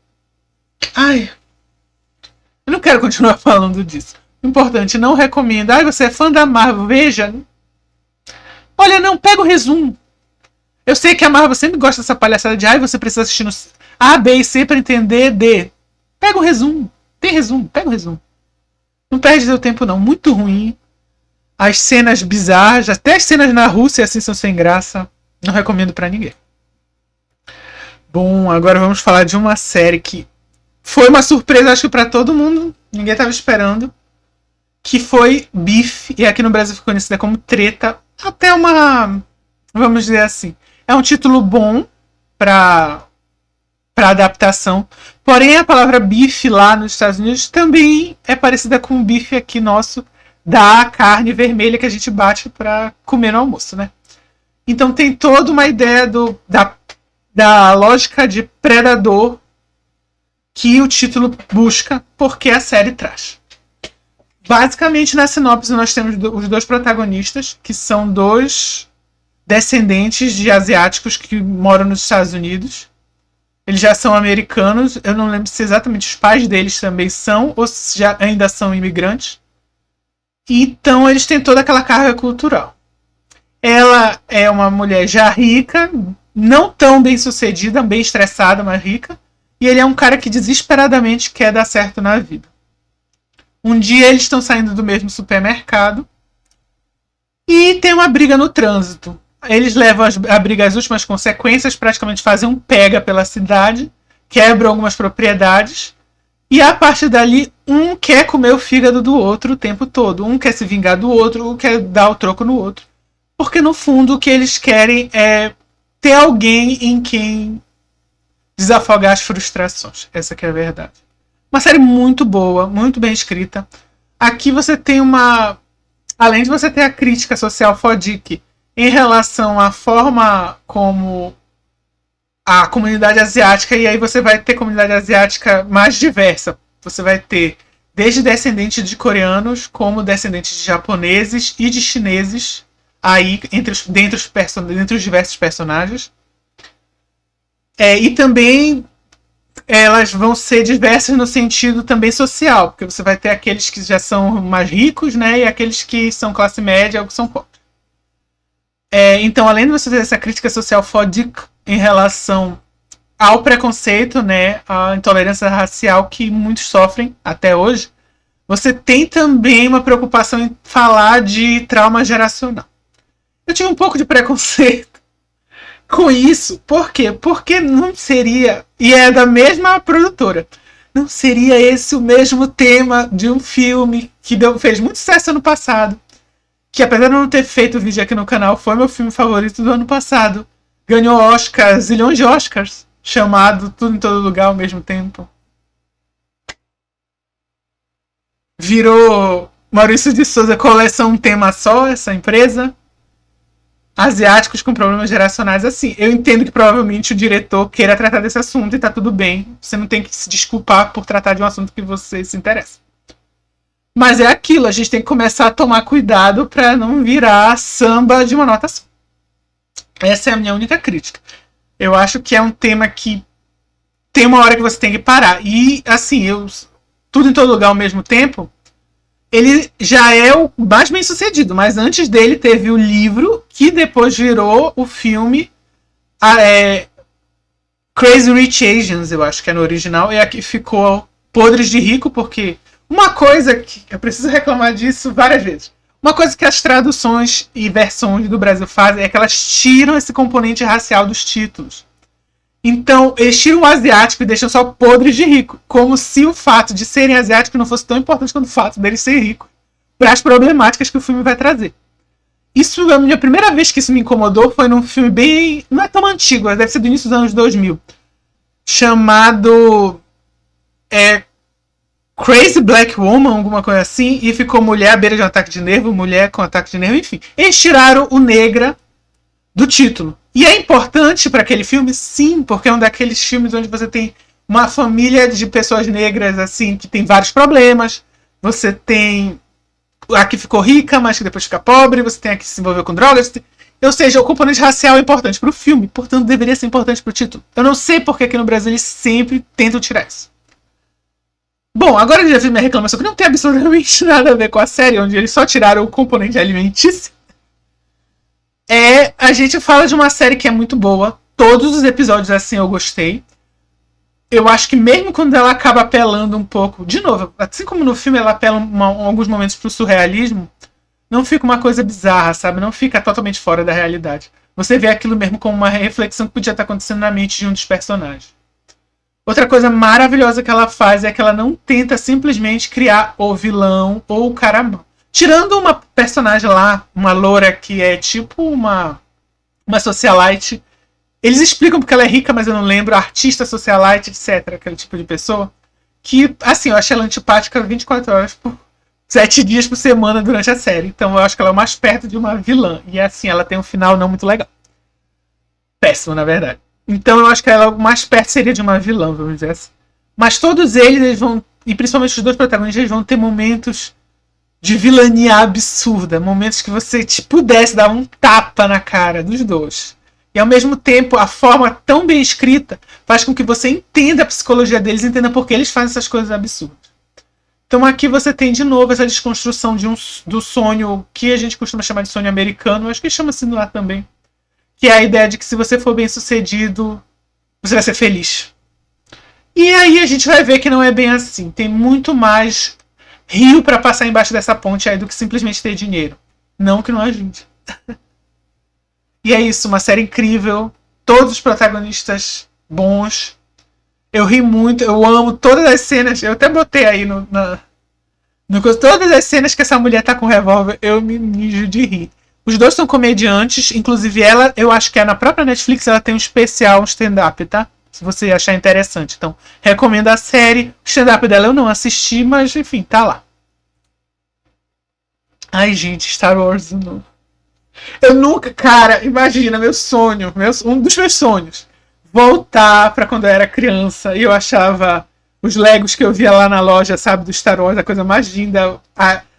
Ai. Eu não quero continuar falando disso. Importante, não recomendo. Ai, você é fã da Marvel, veja. Olha, não, pega o resumo. Eu sei que a Marvel sempre gosta dessa palhaçada de você precisa assistir no A, B e C para entender D. Pega o resumo. Tem resumo, pega o resumo. Não perde seu tempo não, muito ruim. As cenas bizarras, até as cenas na Rússia assim são sem graça. Não recomendo para ninguém. Bom, agora vamos falar de uma série que foi uma surpresa, acho que para todo mundo. Ninguém estava esperando. Que foi Beef, e aqui no Brasil ficou conhecida como Treta. Até uma... Vamos dizer assim. É um título bom para adaptação. Porém, a palavra bife lá nos Estados Unidos também é parecida com o bife aqui nosso da carne vermelha que a gente bate para comer no almoço, né? Então tem toda uma ideia da lógica de predador que o título busca, porque a série traz. Basicamente, na sinopse, nós temos os dois protagonistas, que são dois descendentes de asiáticos que moram nos Estados Unidos. Eles já são americanos. Eu não lembro se exatamente os pais deles também são, ou se já ainda são imigrantes. Então, eles têm toda aquela carga cultural. Ela é uma mulher já rica, não tão bem sucedida, bem estressada, mas rica. E ele é um cara que desesperadamente quer dar certo na vida. Um dia eles estão saindo do mesmo supermercado e tem uma briga no trânsito. Eles levam a briga às últimas consequências, praticamente fazem um pega pela cidade, quebram algumas propriedades, e a partir dali, um quer comer o fígado do outro o tempo todo. Um quer se vingar do outro, um quer dar o troco no outro. Porque no fundo o que eles querem é ter alguém em quem desafogar as frustrações. Essa que é a verdade. Uma série muito boa, muito bem escrita. Aqui você tem uma... Além de você ter a crítica social fodique em relação à forma como a comunidade asiática, e aí você vai ter comunidade asiática mais diversa. Você vai ter desde descendentes de coreanos, como descendentes de japoneses e de chineses, aí dentre os diversos personagens. E também elas vão ser diversas no sentido também social, porque você vai ter aqueles que já são mais ricos, né, e aqueles que são classe média ou que são pobres. Então, além de você ter essa crítica social fodica em relação ao preconceito, né, à intolerância racial que muitos sofrem até hoje, você tem também uma preocupação em falar de trauma geracional. Eu tive um pouco de preconceito com isso. Por quê? Porque não seria, e é da mesma produtora, não seria esse o mesmo tema de um filme que fez muito sucesso ano passado, que apesar de eu não ter feito o vídeo aqui no canal, foi meu filme favorito do ano passado. Ganhou Oscars, zilhões de Oscars, chamado Tudo em Todo Lugar ao Mesmo Tempo. Virou Maurício de Souza Coleção Um Tema Só, essa empresa. Asiáticos com problemas geracionais, assim. Eu entendo que provavelmente o diretor queira tratar desse assunto e tá tudo bem. Você não tem que se desculpar por tratar de um assunto que você se interessa. Mas é aquilo, a gente tem que começar a tomar cuidado pra não virar samba de uma nota só. Essa é a minha única crítica. Eu acho que é um tema que tem uma hora que você tem que parar. E, assim, Tudo em Todo Lugar ao Mesmo Tempo, ele já é o mais bem sucedido. Mas antes dele teve o livro, que depois virou o filme Crazy Rich Asians, eu acho que é no original. E aqui ficou Podres de Rico, porque uma coisa que eu preciso reclamar disso várias vezes. Uma coisa que as traduções e versões do Brasil fazem é que elas tiram esse componente racial dos títulos. Então, eles tiram o asiático e deixam só Podres de Rico. Como se o fato de serem asiáticos não fosse tão importante quanto o fato deles serem ricos. Para as problemáticas que o filme vai trazer. Isso, a minha primeira vez que isso me incomodou foi num filme bem... Não é tão antigo, deve ser do início dos anos 2000. Chamado... Crazy Black Woman, alguma coisa assim, e ficou mulher à beira de um ataque de nervo, mulher com ataque de nervo, enfim. Eles tiraram o negra do título. E é importante para aquele filme? Sim, porque é um daqueles filmes onde você tem uma família de pessoas negras, assim, que tem vários problemas. Você tem a que ficou rica, mas que depois fica pobre. Você tem a que se envolveu com drogas. Ou seja, o componente racial é importante para o filme, portanto deveria ser importante para o título. Eu não sei porque aqui no Brasil eles sempre tentam tirar isso. Bom, agora eu já vi minha reclamação que não tem absolutamente nada a ver com a série, onde eles só tiraram o componente alimentício. A gente fala de uma série que é muito boa. Todos os episódios assim eu gostei. Eu acho que mesmo quando ela acaba apelando um pouco, de novo, assim como no filme ela apela em alguns momentos pro surrealismo, não fica uma coisa bizarra, sabe? Não fica totalmente fora da realidade. Você vê aquilo mesmo como uma reflexão que podia estar acontecendo na mente de um dos personagens. Outra coisa maravilhosa que ela faz é que ela não tenta simplesmente criar o vilão ou o cara mau. Tirando uma personagem lá, uma loura que é tipo uma socialite. Eles explicam porque ela é rica, mas eu não lembro. Artista, socialite, etc. Aquele tipo de pessoa. Que, assim, eu achei ela antipática 24 horas por 7 dias por semana durante a série. Então eu acho que ela é mais perto de uma vilã. E, assim, ela tem um final não muito legal. Péssimo, na verdade. Então eu acho que ela mais perto seria de uma vilã, vamos dizer assim. Mas todos eles vão, e principalmente os dois protagonistas, eles vão ter momentos de vilania absurda. Momentos que você pudesse dar um tapa na cara dos dois. E ao mesmo tempo, a forma tão bem escrita faz com que você entenda a psicologia deles, entenda por que eles fazem essas coisas absurdas. Então aqui você tem de novo essa desconstrução do sonho que a gente costuma chamar de sonho americano. Acho que chama-se lá também. Que é a ideia de que se você for bem sucedido, você vai ser feliz. E aí a gente vai ver que não é bem assim. Tem muito mais rio para passar embaixo dessa ponte aí do que simplesmente ter dinheiro. Não que não ajude. E é isso, uma série incrível. Todos os protagonistas bons. Eu ri muito, eu amo todas as cenas. Eu até botei aí todas as cenas que essa mulher tá com revólver, eu me mijo de rir. Os dois são comediantes, inclusive ela, eu acho que na própria Netflix ela tem um especial, um stand-up, tá? Se você achar interessante. Então, recomendo a série. O stand-up dela eu não assisti, mas enfim, tá lá. Ai, gente, Star Wars de novo. Eu nunca, cara, imagina, meu sonho, um dos meus sonhos, voltar pra quando eu era criança e eu achava os Legos que eu via lá na loja, sabe, do Star Wars, a coisa mais linda,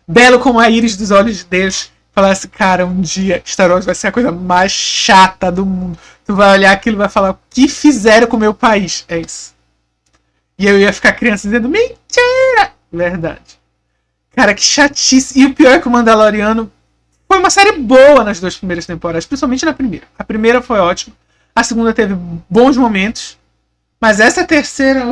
belo como a íris dos olhos de Deus. Falasse, cara, um dia Star Wars vai ser a coisa mais chata do mundo. Tu vai olhar aquilo e vai falar, o que fizeram com o meu país? É isso. E eu ia ficar criança dizendo, mentira! Verdade. Cara, que chatice. E o pior é que o Mandaloriano foi uma série boa nas 2 primeiras temporadas, principalmente na primeira. A primeira foi ótima. A segunda teve bons momentos. Mas essa terceira...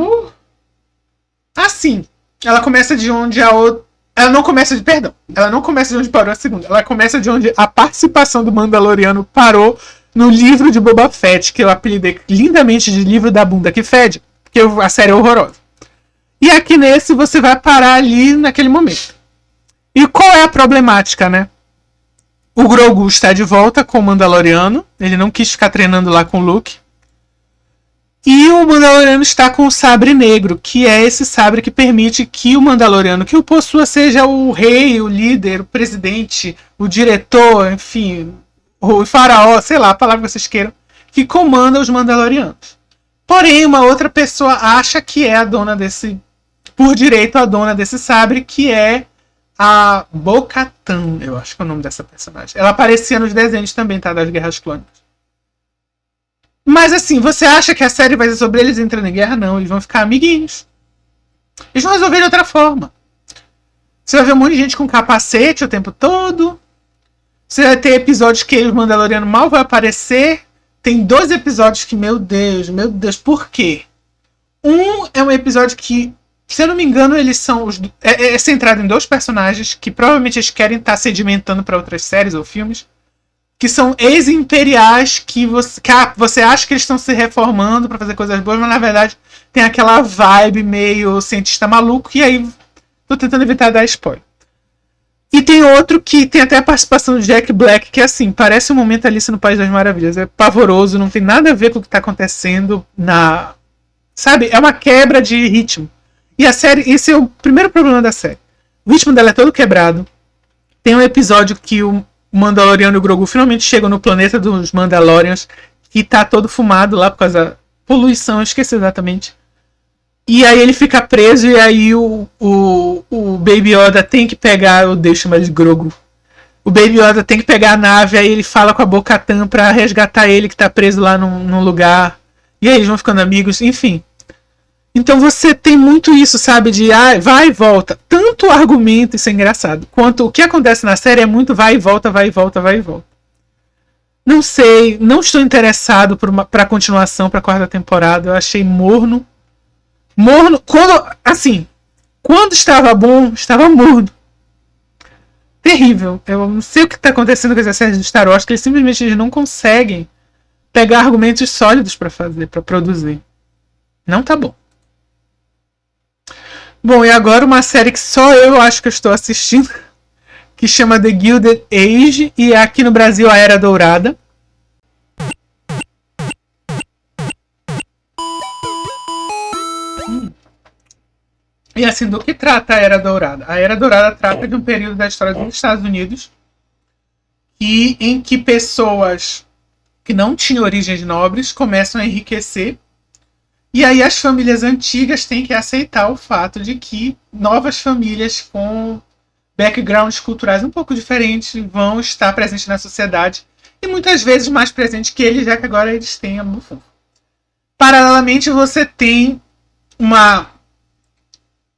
Assim, ela começa de onde a outra... Ela não começa de onde parou a segunda. Ela começa de onde a participação do Mandaloriano parou no livro de Boba Fett, que eu apelidei lindamente de livro da bunda que fede, porque a série é horrorosa. E aqui nesse você vai parar ali naquele momento. E qual é a problemática, né? O Grogu está de volta com o Mandaloriano. Ele não quis ficar treinando lá com o Luke. E o Mandaloriano está com o sabre negro, que é esse sabre que permite que o Mandaloriano que o possua seja o rei, o líder, o presidente, o diretor, enfim, o faraó, sei lá, a palavra que vocês queiram, que comanda os Mandalorianos. Porém, uma outra pessoa acha que é a dona desse, por direito, a dona desse sabre, que é a Bo-Katan, eu acho que é o nome dessa personagem. Ela aparecia nos desenhos também, tá? Das Guerras Clônicas. Mas assim, você acha que a série vai ser sobre eles entrando em guerra? Não, eles vão ficar amiguinhos. Eles vão resolver de outra forma. Você vai ver um monte de gente com capacete o tempo todo. Você vai ter episódios que o Mandaloriano mal vai aparecer. Tem 2 episódios que, meu Deus, por quê? Um é um episódio que, se eu não me engano, eles são é centrado em 2 personagens que provavelmente eles querem estar sedimentando para outras séries ou filmes. Que são ex-imperiais que você acha que eles estão se reformando para fazer coisas boas, mas na verdade tem aquela vibe meio cientista maluco, e aí tô tentando evitar dar spoiler. E tem outro que tem até a participação de Jack Black, que assim, parece um momento Alice no País das Maravilhas. É pavoroso, não tem nada a ver com o que tá acontecendo sabe, é uma quebra de ritmo. E a série, esse é o primeiro problema da série. O ritmo dela é todo quebrado. Tem um episódio que o Mandaloriano e o Grogu finalmente chegam no planeta dos Mandalorians, que tá todo fumado lá por causa da poluição, eu esqueci exatamente. E aí ele fica preso, e aí o Baby Yoda tem que pegar, eu deixo chamar de Grogu. O Baby Yoda tem que pegar a nave, aí ele fala com a Bo-Katan pra resgatar ele, que tá preso lá num lugar. E aí eles vão ficando amigos, enfim. Então você tem muito isso, sabe? De vai e volta. Tanto o argumento, isso é engraçado, quanto o que acontece na série é muito vai e volta, vai e volta, vai e volta. Não sei, não estou interessado pra continuação, pra 4ª temporada. Eu achei morno. Morno, quando estava bom, estava morno. Terrível. Eu não sei o que está acontecendo com essas séries de Star Wars, que eles simplesmente não conseguem pegar argumentos sólidos pra fazer, pra produzir. Não tá bom. Bom, e agora uma série que só eu acho que eu estou assistindo, que chama The Gilded Age, e é aqui no Brasil a Era Dourada. E assim, do que trata a Era Dourada? A Era Dourada trata de um período da história dos Estados Unidos em que pessoas que não tinham origens nobres começam a enriquecer. E aí as famílias antigas têm que aceitar o fato de que novas famílias com backgrounds culturais um pouco diferentes vão estar presentes na sociedade, e muitas vezes mais presentes que eles, já que agora eles têm a bufunfa. Paralelamente, você tem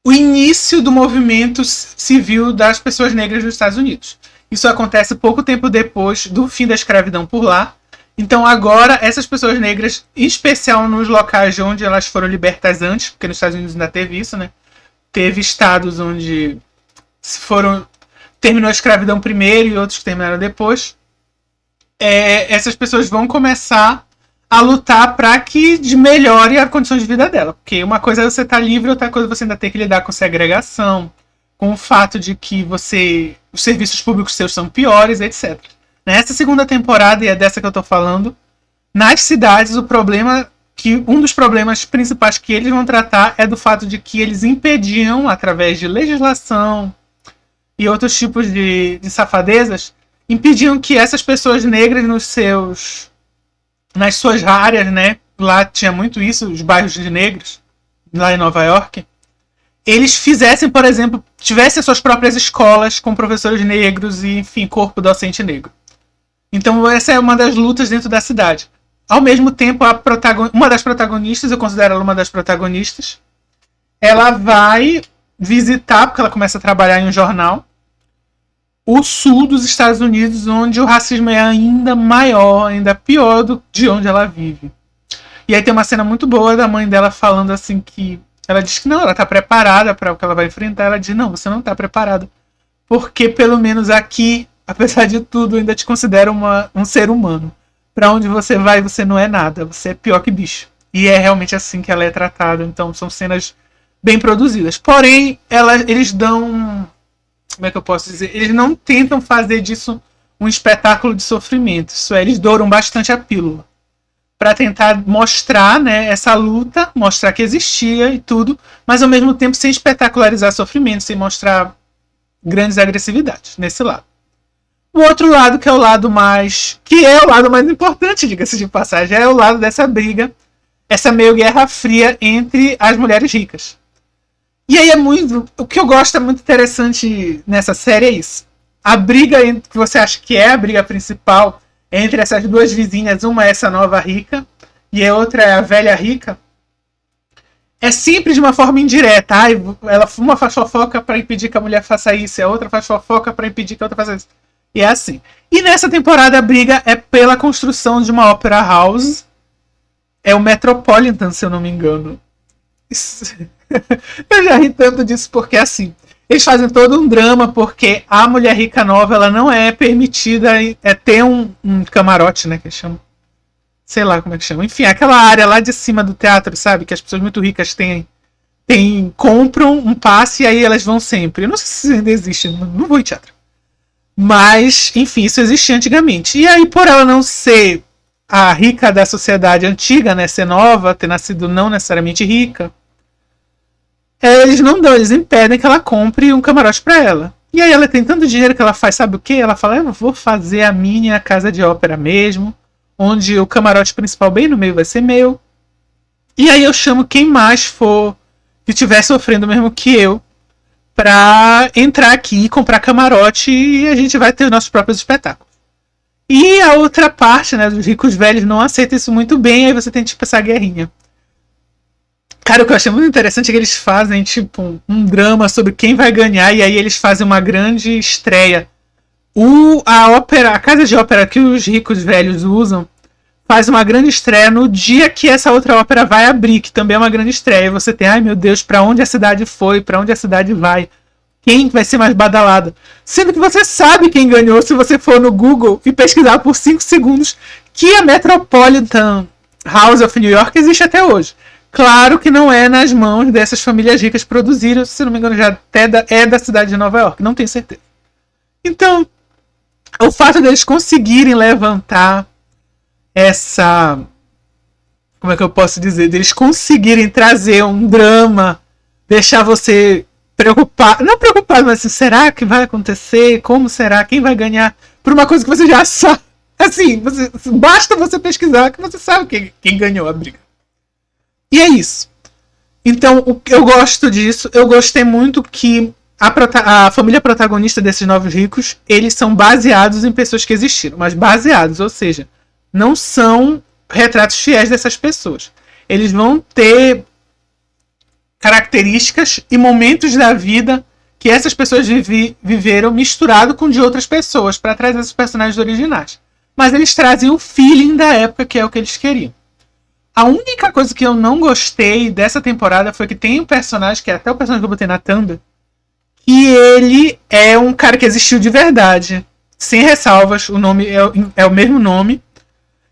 o início do movimento civil das pessoas negras nos Estados Unidos. Isso acontece pouco tempo depois do fim da escravidão por lá. Então agora essas pessoas negras, em especial nos locais onde elas foram libertas antes, porque nos Estados Unidos ainda teve isso, né? Teve estados onde terminou a escravidão primeiro e outros que terminaram depois. Essas pessoas vão começar a lutar para que melhore a condição de vida dela. Porque uma coisa é você estar livre, outra coisa é você ainda ter que lidar com segregação, com o fato de que os serviços públicos seus são piores, etc. Nessa 2ª temporada, e é dessa que eu tô falando, nas cidades um dos problemas principais que eles vão tratar é do fato de que eles impediam, através de legislação e outros tipos de safadezas, impediam que essas pessoas negras nas suas áreas, né? Lá tinha muito isso, os bairros de negros, lá em Nova York, eles fizessem, por exemplo, tivessem suas próprias escolas com professores negros e, enfim, corpo docente negro. Então essa é uma das lutas dentro da cidade. Ao mesmo tempo, uma das protagonistas, eu considero ela uma das protagonistas, ela vai visitar, porque ela começa a trabalhar em um jornal, o sul dos Estados Unidos, onde o racismo é ainda maior, ainda pior de onde ela vive. E aí tem uma cena muito boa da mãe dela falando assim que... Ela diz que não, ela tá preparada para o que ela vai enfrentar. Ela diz, não, você não tá preparada. Porque pelo menos aqui, apesar de tudo, ainda te considero um ser humano. Pra onde você vai, você não é nada. Você é pior que bicho. E é realmente assim que ela é tratada. Então são cenas bem produzidas. Porém, eles dão... Como é que eu posso dizer? Eles não tentam fazer disso um espetáculo de sofrimento. Isso é, eles douram bastante a pílula. Para tentar mostrar, né, essa luta, mostrar que existia e tudo, mas ao mesmo tempo sem espetacularizar sofrimento, sem mostrar grandes agressividades nesse lado. O outro lado, que é o lado mais... que é o lado mais importante, diga-se de passagem, é o lado dessa briga, essa meio guerra fria entre as mulheres ricas. E aí é muito... O que eu gosto é muito interessante nessa série é isso. A briga que você acha que é a briga principal entre essas duas vizinhas, uma é essa nova rica e a outra é a velha rica, é sempre de uma forma indireta. Uma faz fofoca para impedir que a mulher faça isso, e a outra faz fofoca para impedir que a outra faça isso. E é assim. E nessa temporada a briga é pela construção de uma opera house. É o Metropolitan, se eu não me engano. Eu já ri tanto disso porque assim... Eles fazem todo um drama porque a mulher rica nova, ela não é permitida ter um camarote, né, que chama. Sei lá como é que chama. Enfim, aquela área lá de cima do teatro, sabe? Que as pessoas muito ricas compram um passe e aí elas vão sempre. Eu não sei se ainda existe, não vou em teatro. Mas, enfim, isso existia antigamente. E aí, por ela não ser a rica da sociedade antiga, né, ser nova, ter nascido não necessariamente rica, eles não dão, eles impedem que ela compre um camarote pra ela. E aí ela tem tanto dinheiro que ela faz, sabe o que? Ela fala, eu vou fazer a minha casa de ópera mesmo, onde o camarote principal bem no meio vai ser meu. E aí eu chamo quem mais for que estiver sofrendo mesmo que eu pra entrar aqui e comprar camarote e a gente vai ter os nossos próprios espetáculos. E a outra parte, né, dos ricos velhos não aceita isso muito bem, aí você tem tipo essa guerrinha. Cara, o que eu achei muito interessante é que eles fazem, tipo, um drama sobre quem vai ganhar, e aí eles fazem uma grande estreia. A casa de ópera que os ricos velhos usam, faz uma grande estreia no dia que essa outra ópera vai abrir, que também é uma grande estreia. E você tem, ai meu Deus, pra onde a cidade foi, pra onde a cidade vai, quem vai ser mais badalada. Sendo que você sabe quem ganhou se você for no Google e pesquisar por 5 segundos que a Metropolitan House of New York existe até hoje. Claro que não é nas mãos dessas famílias ricas que produziram, se não me engano, já até é da cidade de Nova York, não tenho certeza. Então, o fato deles conseguirem levantar essa... Como é que eu posso dizer? Deles conseguirem trazer um drama, deixar você preocupado, não preocupado, mas assim, será que vai acontecer? Como será? Quem vai ganhar? Por uma coisa que você já sabe. Assim, basta você pesquisar que você sabe quem ganhou a briga. E é isso. Então, eu gosto disso. Eu gostei muito que a família protagonista desses novos ricos, eles são baseados em pessoas que existiram. Mas baseados, ou seja, não são retratos fiéis dessas pessoas. Eles vão ter características e momentos da vida que essas pessoas viveram misturado com de outras pessoas para trazer esses personagens originais. Mas eles trazem o feeling da época, que é o que eles queriam. A única coisa que eu não gostei dessa temporada foi que tem um personagem, que é até o personagem que eu botei na thumb, que ele é um cara que existiu de verdade. Sem ressalvas, o nome é o mesmo nome.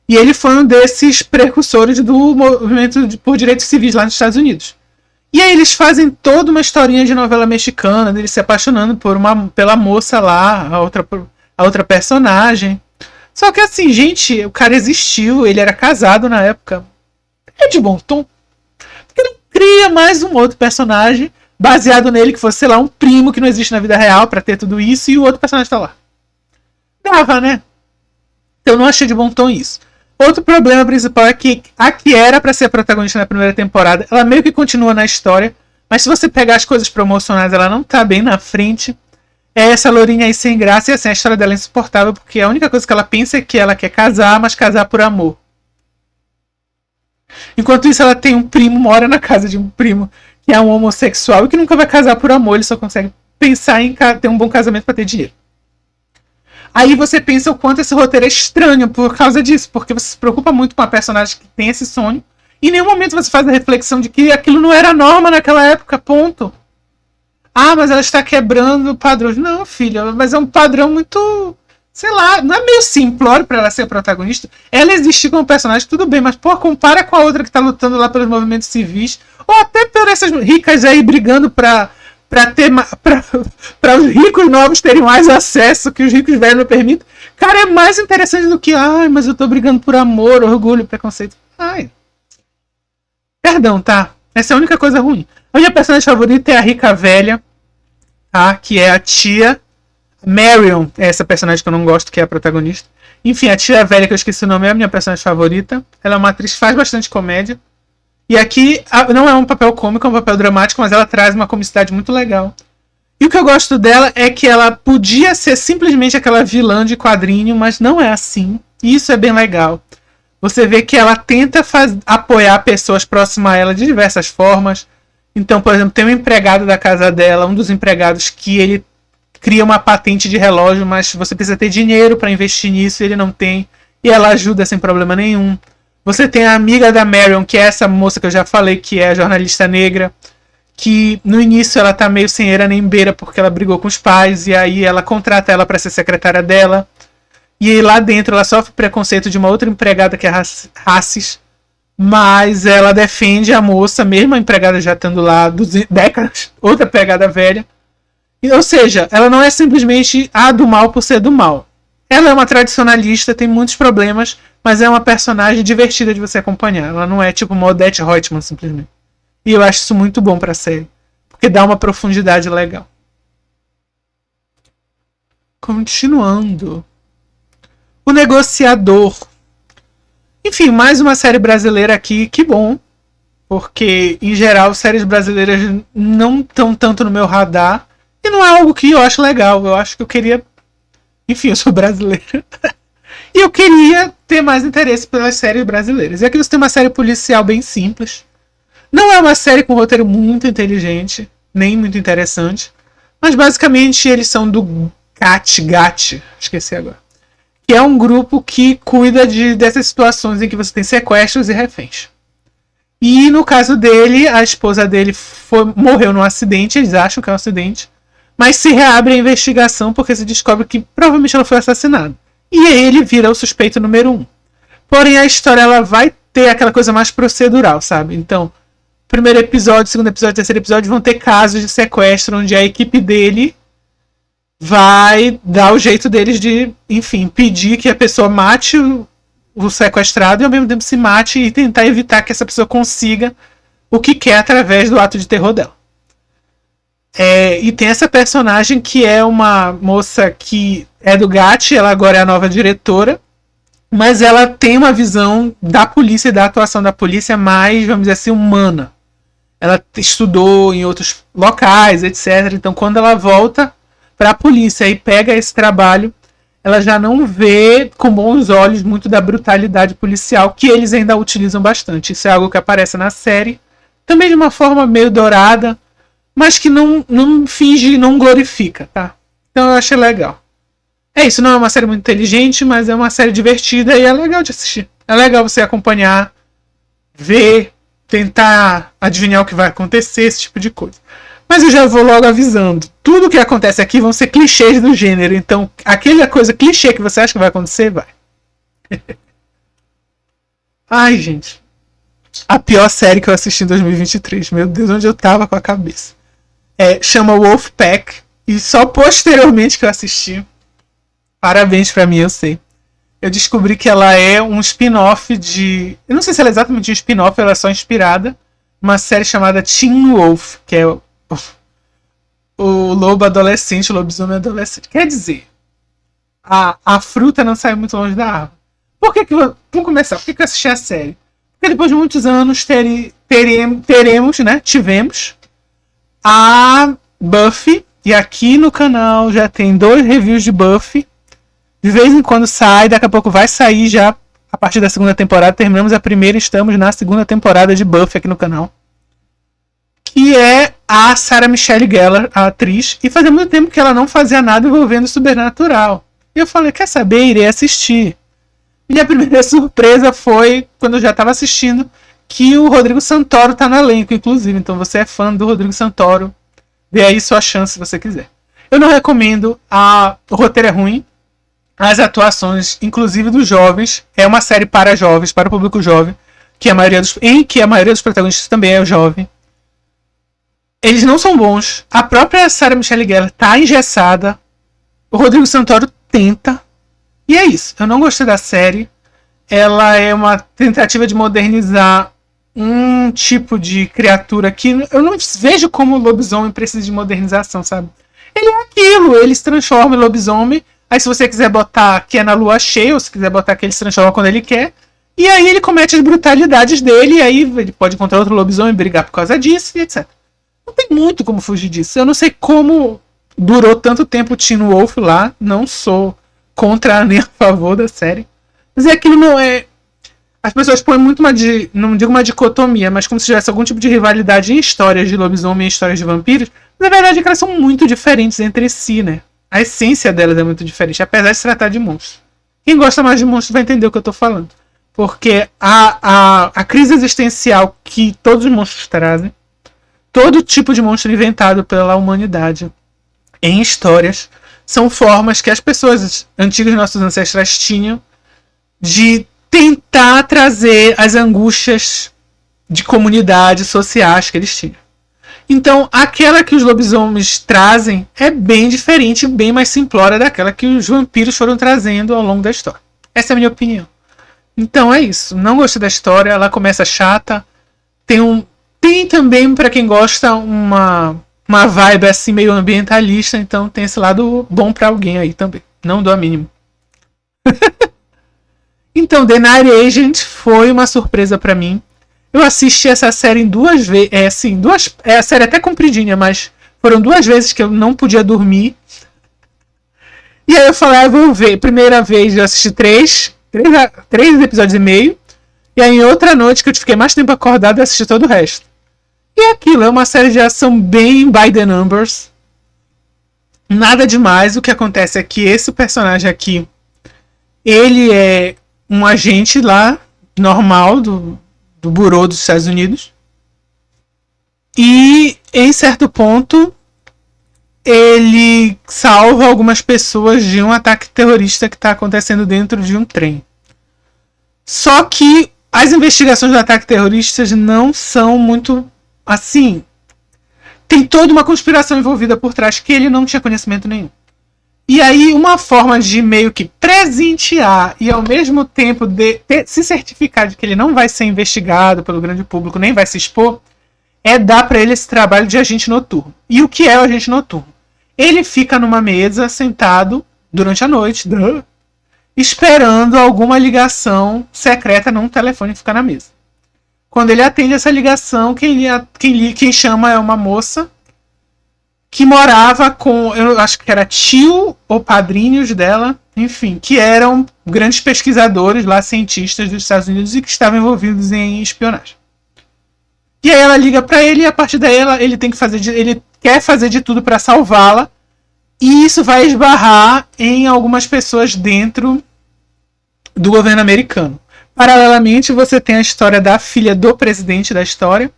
E ele foi um desses precursores do movimento por direitos civis lá nos Estados Unidos. E aí eles fazem toda uma historinha de novela mexicana, dele se apaixonando pela moça lá, a outra personagem. Só que assim, gente, o cara existiu, ele era casado na época. É de bom tom. Porque não cria mais um outro personagem baseado nele que fosse, sei lá, um primo que não existe na vida real pra ter tudo isso e o outro personagem tá lá. Dava, né? Então eu não achei de bom tom isso. Outro problema principal é que a que era pra ser a protagonista na primeira temporada, ela meio que continua na história, mas se você pegar as coisas promocionais, ela não tá bem na frente. É essa lourinha aí sem graça e assim, a história dela é insuportável, porque a única coisa que ela pensa é que ela quer casar, mas casar por amor. Enquanto isso, ela tem um primo, mora na casa de um primo que é um homossexual e que nunca vai casar por amor, ele só consegue pensar em ter um bom casamento para ter dinheiro. Aí você pensa o quanto esse roteiro é estranho por causa disso, porque você se preocupa muito com a personagem que tem esse sonho Em nenhum momento você faz a reflexão de que aquilo não era norma naquela época, ponto. Ah, mas ela está quebrando padrões. Não, filha, mas é um padrão muito... Sei lá, não é meio simplório pra ela ser a protagonista. Ela existir como personagem, tudo bem, mas, pô, compara com a outra que tá lutando lá pelos movimentos civis. Ou até por essas ricas aí brigando pra os ricos novos terem mais acesso que os ricos velhos não permitem. Cara, é mais interessante do que, ai, mas eu tô brigando por amor, orgulho, preconceito. Ai. Perdão, tá? Essa é a única coisa ruim. A minha personagem favorita é a rica velha, tá? Que é a tia Marion, é essa personagem que eu não gosto, que é a protagonista. Enfim, a tia velha, que eu esqueci o nome, é a minha personagem favorita. Ela é uma atriz que faz bastante comédia. E aqui não é um papel cômico, é um papel dramático, mas ela traz uma comicidade muito legal. E o que eu gosto dela é que ela podia ser simplesmente aquela vilã de quadrinho, mas não é assim. E isso é bem legal. Você vê que ela tenta apoiar pessoas próximas a ela de diversas formas. Então, por exemplo, tem um empregado da casa dela, um dos empregados que ele cria uma patente de relógio, mas você precisa ter dinheiro para investir nisso, e ele não tem. E ela ajuda sem problema nenhum. Você tem a amiga da Marion, que é essa moça que eu já falei, que é a jornalista negra, que no início ela tá meio sem eira nem beira porque ela brigou com os pais, e aí ela contrata ela para ser secretária dela. E aí lá dentro ela sofre preconceito de uma outra empregada que é Racis, mas ela defende a moça, mesmo a empregada já estando lá décadas, outra empregada velha. Ou seja, ela não é simplesmente a do mal por ser do mal. Ela é uma tradicionalista, tem muitos problemas, mas é uma personagem divertida de você acompanhar. Ela não é tipo uma Odette Roitman, simplesmente. E eu acho isso muito bom pra série, porque dá uma profundidade legal. Continuando. O Negociador. Enfim, mais uma série brasileira aqui, que bom. Porque, em geral, séries brasileiras não estão tanto no meu radar. E não é algo que eu acho legal. Eu acho que eu queria... Enfim, eu sou brasileira. E eu queria ter mais interesse pelas séries brasileiras. E aqui você tem uma série policial bem simples. Não é uma série com um roteiro muito inteligente, nem muito interessante. Mas basicamente eles são do GAT, esqueci agora. Que é um grupo que cuida dessas situações em que você tem sequestros e reféns. E no caso dele, a esposa dele morreu num acidente, eles acham que é um acidente. Mas se reabre a investigação porque se descobre que provavelmente ela foi assassinada. E ele vira o suspeito número 1. Porém, a história ela vai ter aquela coisa mais procedural, sabe? Então, primeiro episódio, segundo episódio, terceiro episódio vão ter casos de sequestro onde a equipe dele vai dar o jeito deles de, enfim, pedir que a pessoa mate o sequestrado e ao mesmo tempo se mate e tentar evitar que essa pessoa consiga o que quer através do ato de terror dela. E tem essa personagem que é uma moça que é do GAT, ela agora é a nova diretora, mas ela tem uma visão da polícia e da atuação da polícia mais, vamos dizer assim, humana. Ela estudou em outros locais, etc. Então, quando ela volta para a polícia e pega esse trabalho, ela já não vê com bons olhos muito da brutalidade policial, que eles ainda utilizam bastante. Isso é algo que aparece na série, também de uma forma meio dourada, mas que não finge, não glorifica, tá? Então eu achei legal. É isso, não é uma série muito inteligente, mas é uma série divertida e é legal de assistir. É legal você acompanhar, ver, tentar adivinhar o que vai acontecer, esse tipo de coisa. Mas eu já vou logo avisando. Tudo que acontece aqui vão ser clichês do gênero. Então, aquela coisa clichê que você acha que vai acontecer, vai. Ai, gente. A pior série que eu assisti em 2023. Meu Deus, onde eu tava com a cabeça. Chama Wolfpack. E só posteriormente que eu assisti. Parabéns pra mim, eu sei. Eu descobri que ela é um spin-off de... Eu não sei se ela é exatamente um spin-off, ela é só inspirada. Uma série chamada Teen Wolf. Que é o lobo adolescente, o lobisomem adolescente. Quer dizer, a fruta não sai muito longe da árvore. Vamos começar. Por que eu assisti a série? Porque depois de muitos anos tivemos a Buffy. E aqui no canal já tem 2 reviews de Buffy. De vez em quando sai, daqui a pouco vai sair já a partir da segunda temporada. Terminamos a primeira e estamos na segunda temporada de Buffy aqui no canal. Que é a Sarah Michelle Gellar, a atriz. E fazia muito tempo que ela não fazia nada envolvendo o sobrenatural. E eu falei, quer saber? Irei assistir. E a primeira surpresa foi, quando eu já estava assistindo, que o Rodrigo Santoro tá no elenco, inclusive. Então você é fã do Rodrigo Santoro, dê aí sua chance se você quiser. Eu não recomendo, o roteiro é ruim, as atuações, inclusive dos jovens, é uma série para jovens, para o público jovem, em que a maioria dos protagonistas também é jovem. Eles não são bons. A própria Sarah Michelle Gellar tá engessada. O Rodrigo Santoro tenta. E é isso. Eu não gostei da série. Ela é uma tentativa de modernizar um tipo de criatura que eu não vejo como o lobisomem precisa de modernização, sabe? Ele é aquilo. Ele se transforma em lobisomem. Aí se você quiser botar que é na lua cheia, ou se quiser botar que ele se transforma quando ele quer. E aí ele comete as brutalidades dele. E aí ele pode encontrar outro lobisomem e brigar por causa disso, e etc. Não tem muito como fugir disso. Eu não sei como durou tanto tempo o Teen Wolf lá. Não sou contra nem a favor da série. Mas aquilo não é... As pessoas põem muito não digo uma dicotomia, mas como se tivesse algum tipo de rivalidade em histórias de lobisomem e histórias de vampiros. Mas a verdade é que elas são muito diferentes entre si, né? A essência delas é muito diferente, apesar de se tratar de monstros. Quem gosta mais de monstros vai entender o que eu tô falando. Porque a crise existencial que todos os monstros trazem, todo tipo de monstro inventado pela humanidade em histórias, são formas que as pessoas antigas, nossos ancestrais, tinham de tentar trazer as angústias de comunidades sociais que eles tinham. Então, aquela que os lobisomens trazem é bem diferente, bem mais simplória daquela que os vampiros foram trazendo ao longo da história. Essa é a minha opinião. Então é isso. Não gostei da história, ela começa chata. Tem também, pra quem gosta, uma vibe assim meio ambientalista, então tem esse lado bom pra alguém aí também. Não dou a mínima. Então, The Night Agent foi uma surpresa pra mim. Eu assisti essa série em 2 vezes. A série é até compridinha, mas foram 2 vezes que eu não podia dormir. E aí eu falei, vou ver. Primeira vez eu assisti 3 episódios e meio. E aí em outra noite que eu fiquei mais tempo acordado, eu assisti todo o resto. E aquilo é uma série de ação bem by the numbers. Nada demais. O que acontece é que esse personagem aqui, ele é um agente lá, normal, do Bureau dos Estados Unidos. E, em certo ponto, ele salva algumas pessoas de um ataque terrorista que está acontecendo dentro de um trem. Só que as investigações do ataque terrorista não são muito assim. Tem toda uma conspiração envolvida por trás que ele não tinha conhecimento nenhum. E aí, uma forma de meio que presentear e ao mesmo tempo se certificar de que ele não vai ser investigado pelo grande público, nem vai se expor, é dar para ele esse trabalho de agente noturno. E o que é o agente noturno? Ele fica numa mesa, sentado, durante a noite, esperando alguma ligação secreta num telefone que fica na mesa. Quando ele atende essa ligação, quem chama é uma moça que morava com, eu acho que era tio ou padrinhos dela, enfim, que eram grandes pesquisadores lá, cientistas dos Estados Unidos e que estavam envolvidos em espionagem. E aí ela liga para ele e a partir daí ele quer fazer de tudo para salvá-la e isso vai esbarrar em algumas pessoas dentro do governo americano. Paralelamente, você tem a história da filha do presidente da história,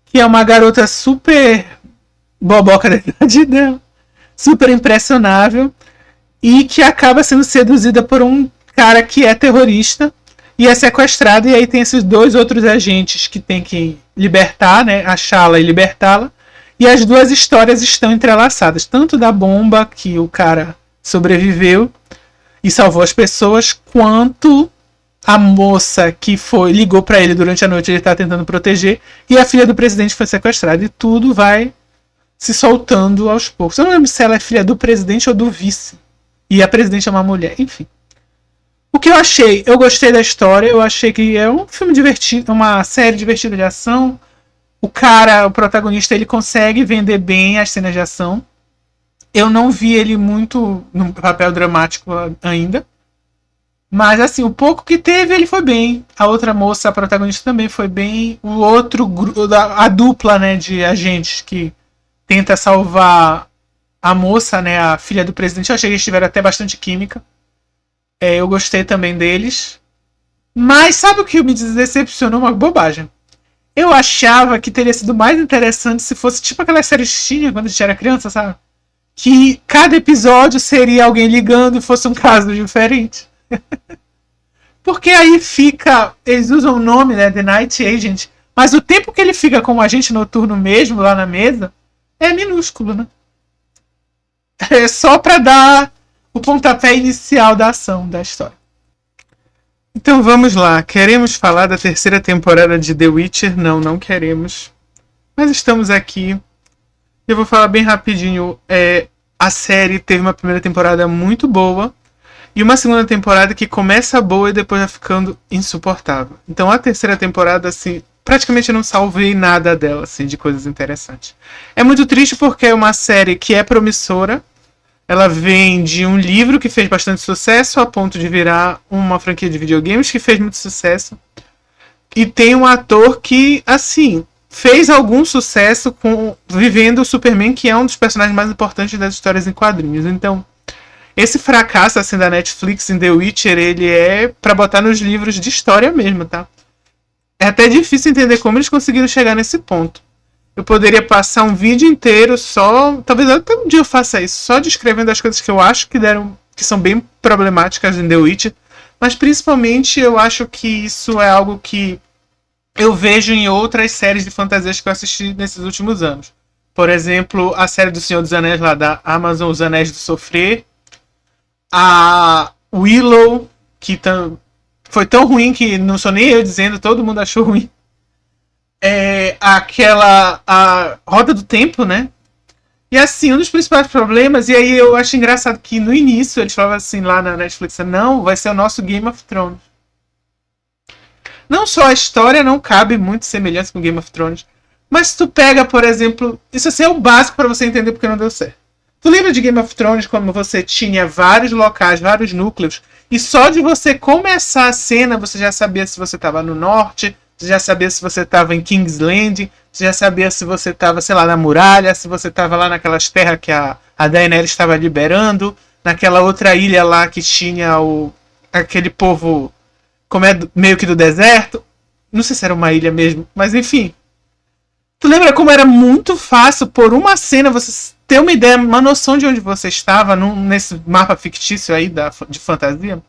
que é uma garota super boboca da idade dela, super impressionável, e que acaba sendo seduzida por um cara que é terrorista e é sequestrado, e aí tem esses 2 outros agentes que tem que libertar, né, achá-la e libertá-la, e as 2 histórias estão entrelaçadas, tanto da bomba que o cara sobreviveu e salvou as pessoas, quanto a moça que ligou para ele durante a noite, ele tá tentando proteger, e a filha do presidente foi sequestrada, e tudo vai se soltando aos poucos. Eu não lembro se ela é filha do presidente ou do vice. E a presidente é uma mulher, enfim. O que eu achei? Eu gostei da história, eu achei que é um filme divertido, uma série divertida de ação. O protagonista, ele consegue vender bem as cenas de ação. Eu não vi ele muito no papel dramático ainda. Mas assim, o pouco que teve, ele foi bem. A outra moça, a protagonista, também foi bem. O outro, a dupla, né, de agentes que tenta salvar a moça, né, a filha do presidente. Eu achei que eles tiveram até bastante química. Eu gostei também deles. Mas sabe o que me decepcionou? Uma bobagem. Eu achava que teria sido mais interessante se fosse tipo aquelas séries que tinha quando a gente era criança, sabe? Que cada episódio seria alguém ligando e fosse um caso diferente. Porque aí fica... Eles usam o nome, né? The Night Agent. Mas o tempo que ele fica como agente noturno mesmo, lá na mesa, é minúsculo, né? É só pra dar o pontapé inicial da ação, da história. Então vamos lá. Queremos falar da terceira temporada de The Witcher? Não, não queremos. Mas estamos aqui. Eu vou falar bem rapidinho. A série teve uma primeira temporada muito boa. E uma segunda temporada que começa boa e depois vai ficando insuportável. Então a terceira temporada, assim, praticamente eu não salvei nada dela, assim, de coisas interessantes. É muito triste porque é uma série que é promissora. Ela vem de um livro que fez bastante sucesso, a ponto de virar uma franquia de videogames que fez muito sucesso. E tem um ator que, assim, fez algum sucesso vivendo o Superman, que é um dos personagens mais importantes das histórias em quadrinhos. Então, esse fracasso, assim, da Netflix em The Witcher, ele é pra botar nos livros de história mesmo, tá? É até difícil entender como eles conseguiram chegar nesse ponto. Eu poderia passar um vídeo inteiro só... Talvez até um dia eu faça isso. Só descrevendo as coisas que eu acho que são bem problemáticas em The Witcher. Mas principalmente eu acho que isso é algo que eu vejo em outras séries de fantasias que eu assisti nesses últimos anos. Por exemplo, a série do Senhor dos Anéis lá da Amazon, Os Anéis do Sofrer. A Willow, que foi tão ruim que não sou nem eu dizendo, todo mundo achou ruim. A Roda do Tempo, né? E assim, um dos principais problemas, e aí eu acho engraçado que no início eles falavam assim lá na Netflix, não, vai ser o nosso Game of Thrones. Não só a história não cabe muito semelhança com Game of Thrones, mas tu pega, por exemplo, isso assim é o básico para você entender porque não deu certo. Tu lembra de Game of Thrones como você tinha vários locais, vários núcleos, e só de você começar a cena você já sabia se você estava no norte, você já sabia se você estava em Kingsland, você já sabia se você estava, sei lá, na muralha, se você estava lá naquelas terras que a Daenerys estava liberando, naquela outra ilha lá que tinha aquele povo como meio que do deserto. Não sei se era uma ilha mesmo, mas enfim. Tu lembra como era muito fácil, por uma cena, você ter uma ideia, uma noção de onde você estava nesse mapa fictício aí de fantasia?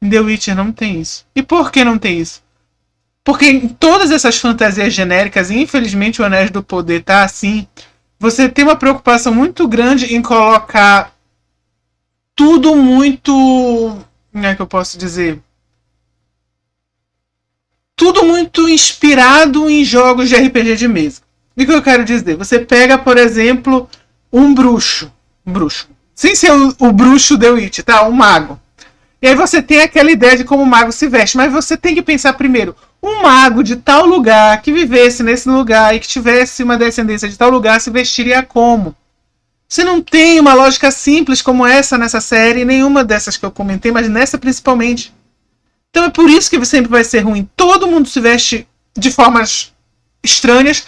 Em The Witcher não tem isso. E por que não tem isso? Porque em todas essas fantasias genéricas, e infelizmente o Anéis do Poder tá assim, você tem uma preocupação muito grande em colocar tudo muito... Como é que eu posso dizer? Tudo muito inspirado em jogos de RPG de mesa. O que eu quero dizer? Você pega, por exemplo, um bruxo. Sem ser o bruxo The Witch, tá? Um mago. E aí você tem aquela ideia de como o mago se veste. Mas você tem que pensar primeiro. Um mago de tal lugar, que vivesse nesse lugar e que tivesse uma descendência de tal lugar, se vestiria como? Você não tem uma lógica simples como essa nessa série, nenhuma dessas que eu comentei, mas nessa principalmente. Então é por isso que sempre vai ser ruim. Todo mundo se veste de formas estranhas.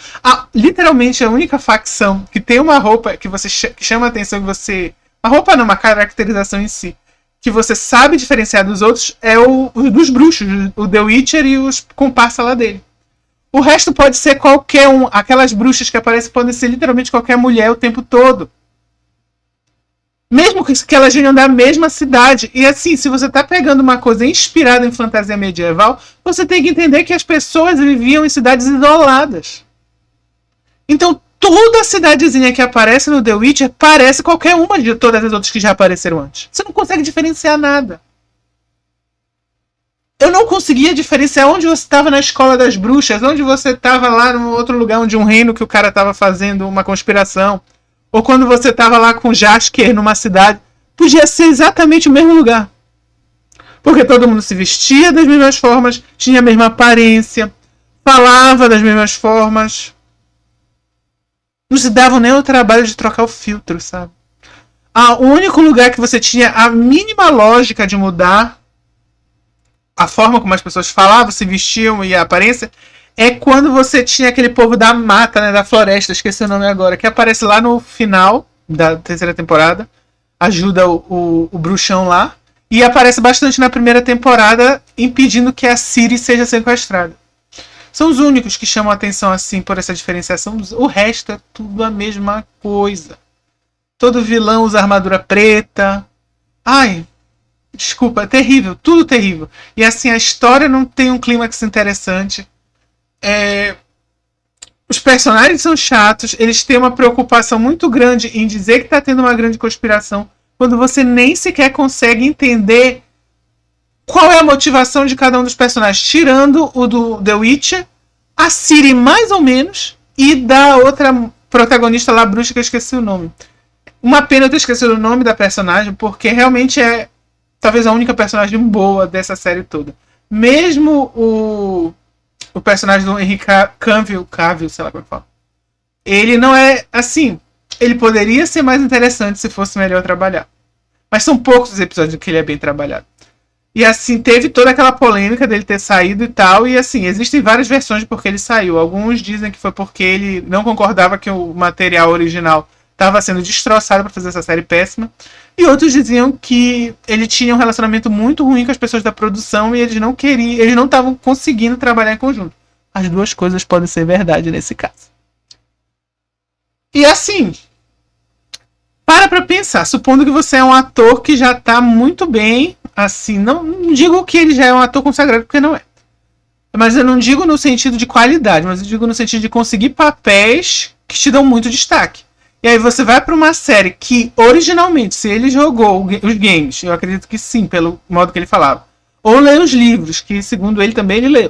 Literalmente a única facção que tem uma roupa que chama a atenção, que você... Uma roupa não, uma caracterização em si, que você sabe diferenciar dos outros, é o dos bruxos, o The Witcher e os comparsas lá dele. O resto pode ser qualquer um. Aquelas bruxas que aparecem podem ser literalmente qualquer mulher o tempo todo. Mesmo que elas venham da mesma cidade. E assim, se você tá pegando uma coisa inspirada em fantasia medieval, você tem que entender que as pessoas viviam em cidades isoladas. Então, toda cidadezinha que aparece no The Witcher parece qualquer uma de todas as outras que já apareceram antes. Você não consegue diferenciar nada. Eu não conseguia diferenciar onde você estava na escola das bruxas, onde você estava lá no outro lugar, onde um reino que o cara estava fazendo uma conspiração. Ou quando você estava lá com Jaskier numa cidade. Podia ser exatamente o mesmo lugar. Porque todo mundo se vestia das mesmas formas, tinha a mesma aparência, falava das mesmas formas. Não se davam nem o trabalho de trocar o filtro, sabe? O único lugar que você tinha a mínima lógica de mudar a forma como as pessoas falavam, se vestiam e a aparência, é quando você tinha aquele povo da mata, né, da floresta, esqueci o nome agora, que aparece lá no final da terceira temporada, ajuda o bruxão lá, E aparece bastante na primeira temporada, impedindo que a Ciri seja sequestrada. São os únicos que chamam a atenção assim por essa diferenciação. O resto é tudo a mesma coisa. Todo vilão usa armadura preta. Ai, desculpa, é terrível, tudo terrível. E assim, a história não tem um clímax interessante. Os personagens são chatos, eles têm uma preocupação muito grande em dizer que está tendo uma grande conspiração, quando você nem sequer consegue entender qual é a motivação de cada um dos personagens, tirando o do The Witcher, a Ciri mais ou menos, e da outra protagonista lá, bruxa, que eu esqueci o nome. Uma pena eu ter esquecido o nome da personagem, porque realmente é talvez a única personagem boa dessa série toda. Mesmo o personagem do Henry Cavill, sei lá como é que fala. Ele não é assim. Ele poderia ser mais interessante se fosse melhor trabalhado. Mas são poucos os episódios em que ele é bem trabalhado. E assim, teve toda aquela polêmica dele ter saído e tal. E assim, existem várias versões de por que ele saiu. Alguns dizem que foi porque ele não concordava que o material original estava sendo destroçado para fazer essa série péssima. E outros diziam que ele tinha um relacionamento muito ruim com as pessoas da produção e eles não estavam conseguindo trabalhar em conjunto. As duas coisas podem ser verdade nesse caso. E assim, para pensar, supondo que você é um ator que já está muito bem, assim, não digo que ele já é um ator consagrado, porque não é. Mas eu não digo no sentido de qualidade, mas eu digo no sentido de conseguir papéis que te dão muito destaque. E aí você vai para uma série que, originalmente, se ele jogou os games, eu acredito que sim, pelo modo que ele falava, ou lê os livros, que segundo ele também ele leu,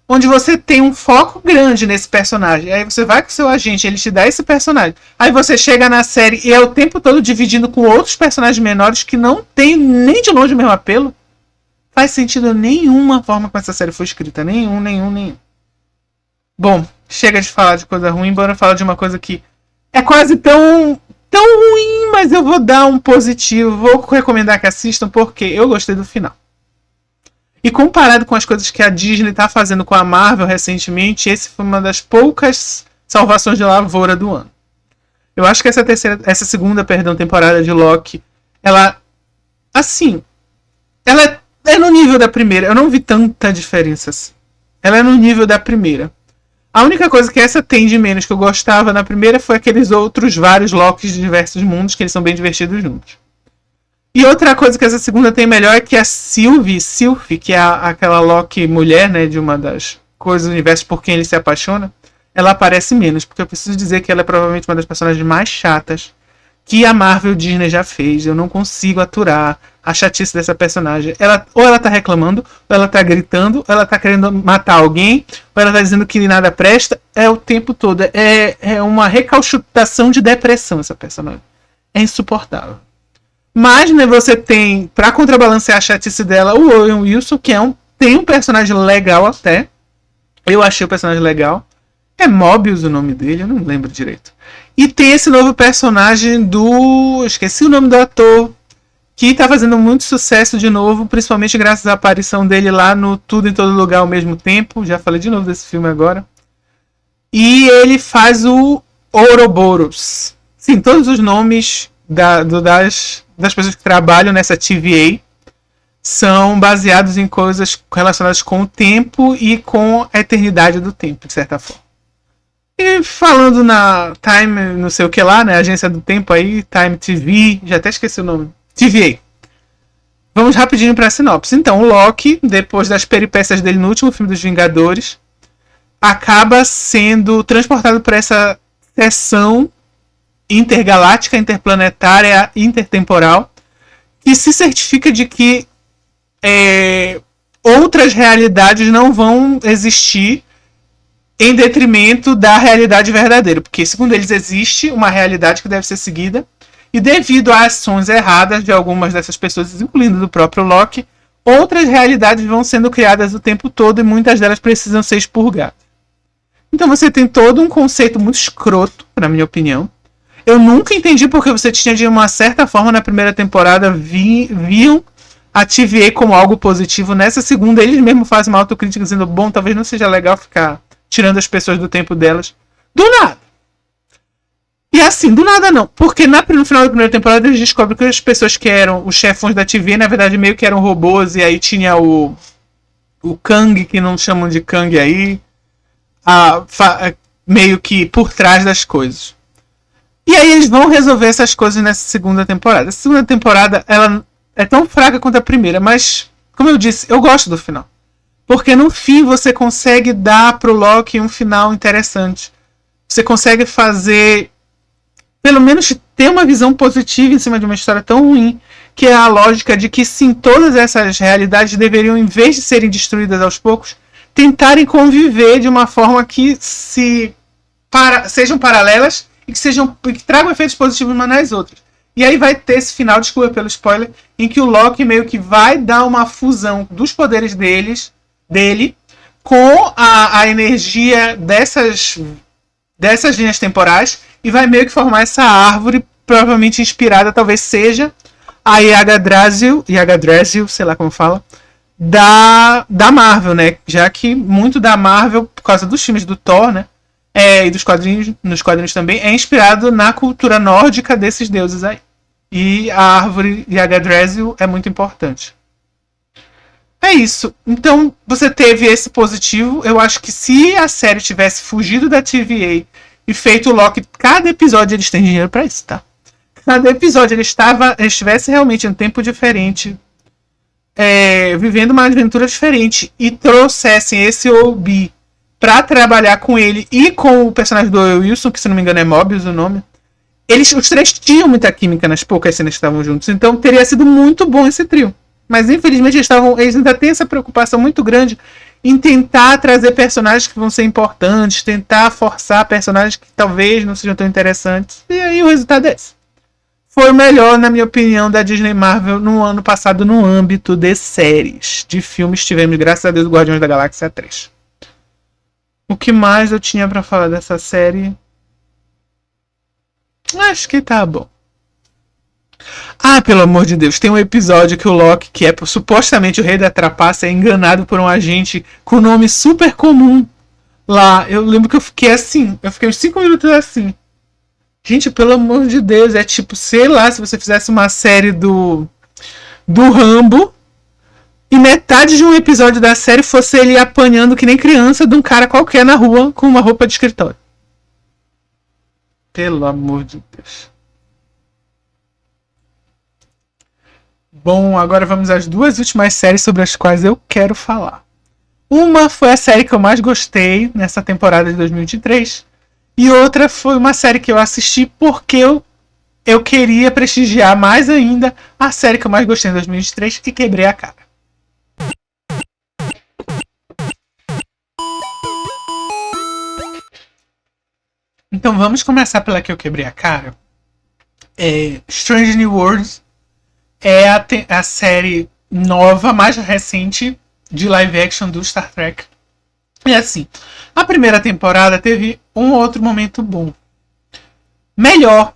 onde você tem um foco grande nesse personagem. E aí você vai com o seu agente, ele te dá esse personagem. Aí você chega na série e é o tempo todo dividindo com outros personagens menores que não tem nem de longe o mesmo apelo. Faz sentido nenhuma forma como essa série foi escrita. Nenhum. Bom, chega de falar de coisa ruim, bora falar de uma coisa que é quase tão ruim, mas eu vou dar um positivo. Vou recomendar que assistam, porque eu gostei do final. E comparado com as coisas que a Disney está fazendo com a Marvel recentemente, esse foi uma das poucas salvações de lavoura do ano. Eu acho que essa segunda temporada de Loki, ela é no nível da primeira. Eu não vi tanta diferença assim. Ela é no nível da primeira. A única coisa que essa tem de menos que eu gostava na primeira foi aqueles outros vários Lokis de diversos mundos, que eles são bem divertidos juntos. E outra coisa que essa segunda tem melhor é que a Sylvie, que é aquela Loki mulher, né, de uma das coisas do universo por quem ele se apaixona, ela aparece menos, porque eu preciso dizer que ela é provavelmente uma das personagens mais chatas que a Marvel Disney já fez. Eu não consigo aturar a chatice dessa personagem. Ou ela tá reclamando, ou ela tá gritando, ou ela tá querendo matar alguém, ou ela tá dizendo que nada presta. É o tempo todo. É uma recalchutação de depressão essa personagem. É insuportável. Mas, né, você tem, pra contrabalancear a chatice dela, o Owen Wilson, que tem um personagem legal até. Eu achei o personagem legal. É Mobius o nome dele, eu não lembro direito. E tem esse novo personagem esqueci o nome do ator, que tá fazendo muito sucesso de novo, principalmente graças à aparição dele lá no Tudo em Todo Lugar ao Mesmo Tempo. Já falei de novo desse filme agora. E ele faz o Ouroboros. Sim, todos os nomes das pessoas que trabalham nessa TVA são baseados em coisas relacionadas com o tempo e com a eternidade do tempo, de certa forma. E falando na Time, não sei o que lá, né? Agência do tempo aí, Time TV, já até esqueci o nome. TVA. Vamos rapidinho pra sinopse. Então, o Loki, depois das peripécias dele no último filme dos Vingadores, acaba sendo transportado para essa seção intergaláctica, interplanetária, intertemporal, que se certifica de que outras realidades não vão existir em detrimento da realidade verdadeira, porque segundo eles existe uma realidade que deve ser seguida, e devido a ações erradas de algumas dessas pessoas, incluindo do próprio Loki, outras realidades vão sendo criadas o tempo todo e muitas delas precisam ser expurgadas. Então você tem todo um conceito muito escroto, na minha opinião. Eu nunca entendi porque você tinha, de uma certa forma, na primeira temporada, viam a TVA como algo positivo. Nessa segunda, eles mesmos fazem uma autocrítica dizendo, bom, talvez não seja legal ficar tirando as pessoas do tempo delas. Do nada. E assim, do nada não. Porque no final da primeira temporada eles descobrem que as pessoas que eram os chefões da TV, na verdade, meio que eram robôs. E aí tinha o Kang, que não chamam de Kang aí. Meio que por trás das coisas. E aí eles vão resolver essas coisas nessa segunda temporada. A segunda temporada, ela é tão fraca quanto a primeira. Mas, como eu disse, eu gosto do final. Porque no fim você consegue dar pro Loki um final interessante. Você consegue fazer... pelo menos ter uma visão positiva em cima de uma história tão ruim, que é a lógica de que sim, todas essas realidades deveriam, em vez de serem destruídas aos poucos, tentarem conviver de uma forma que sejam paralelas e que tragam efeitos positivos umas nas outras. E aí vai ter esse final, desculpa pelo spoiler, em que o Loki meio que vai dar uma fusão dos poderes dele com a energia dessas linhas temporais e vai meio que formar essa árvore, provavelmente inspirada, talvez seja a Yggdrasil, sei lá como fala, da Marvel, né? Já que muito da Marvel, por causa dos filmes do Thor, né? E dos quadrinhos, nos quadrinhos também, é inspirado na cultura nórdica desses deuses aí. E a árvore Yggdrasil é muito importante. É isso. Então, você teve esse positivo. Eu acho que se a série tivesse fugido da TVA e feito o Loki... cada episódio eles têm dinheiro pra isso, tá? Cada episódio eles estivessem realmente em um tempo diferente, vivendo uma aventura diferente, e trouxessem esse Obi pra trabalhar com ele e com o personagem do Owen Wilson, que se não me engano é Mobius o nome. Os três tinham muita química nas poucas cenas que estavam juntos. Então teria sido muito bom esse trio. Mas infelizmente eles ainda têm essa preocupação muito grande em tentar trazer personagens que vão ser importantes, tentar forçar personagens que talvez não sejam tão interessantes. E aí o resultado é esse. Foi o melhor, na minha opinião, da Disney Marvel no ano passado no âmbito de séries. De filmes tivemos, graças a Deus, Guardiões da Galáxia 3. O que mais eu tinha pra falar dessa série? Acho que tá bom. Pelo amor de Deus, tem um episódio que o Loki, que é supostamente o rei da trapaça, é enganado por um agente com nome super comum lá. Eu lembro que eu fiquei assim, uns 5 minutos assim. Gente, pelo amor de Deus, é tipo, sei lá, se você fizesse uma série do Rambo e metade de um episódio da série fosse ele apanhando que nem criança de um cara qualquer na rua com uma roupa de escritório. Pelo amor de Deus. Bom, agora vamos às duas últimas séries sobre as quais eu quero falar. Uma foi a série que eu mais gostei nessa temporada de 2023. E outra foi uma série que eu assisti porque eu queria prestigiar mais ainda a série que eu mais gostei em 2023 e quebrei a cara. Então vamos começar pela que eu quebrei a cara. Strange New Worlds é a série nova, mais recente, de live action do Star Trek. E assim, a primeira temporada teve um outro momento bom. Melhor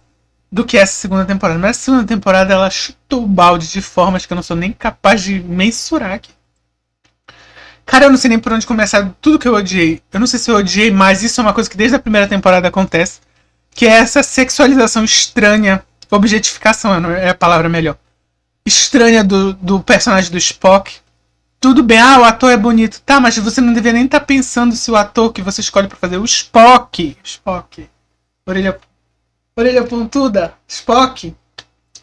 do que essa segunda temporada. Mas a segunda temporada ela chutou o balde de formas que eu não sou nem capaz de mensurar aqui. Cara, eu não sei nem por onde começar tudo que eu odiei. Eu não sei se eu odiei, mas isso é uma coisa que desde a primeira temporada acontece. Que é essa sexualização estranha. Objetificação é a palavra melhor. Estranha do personagem do Spock. Tudo bem, o ator é bonito. Tá, mas você não deveria nem estar pensando se o ator que você escolhe pra fazer o Spock. Orelha pontuda. Spock.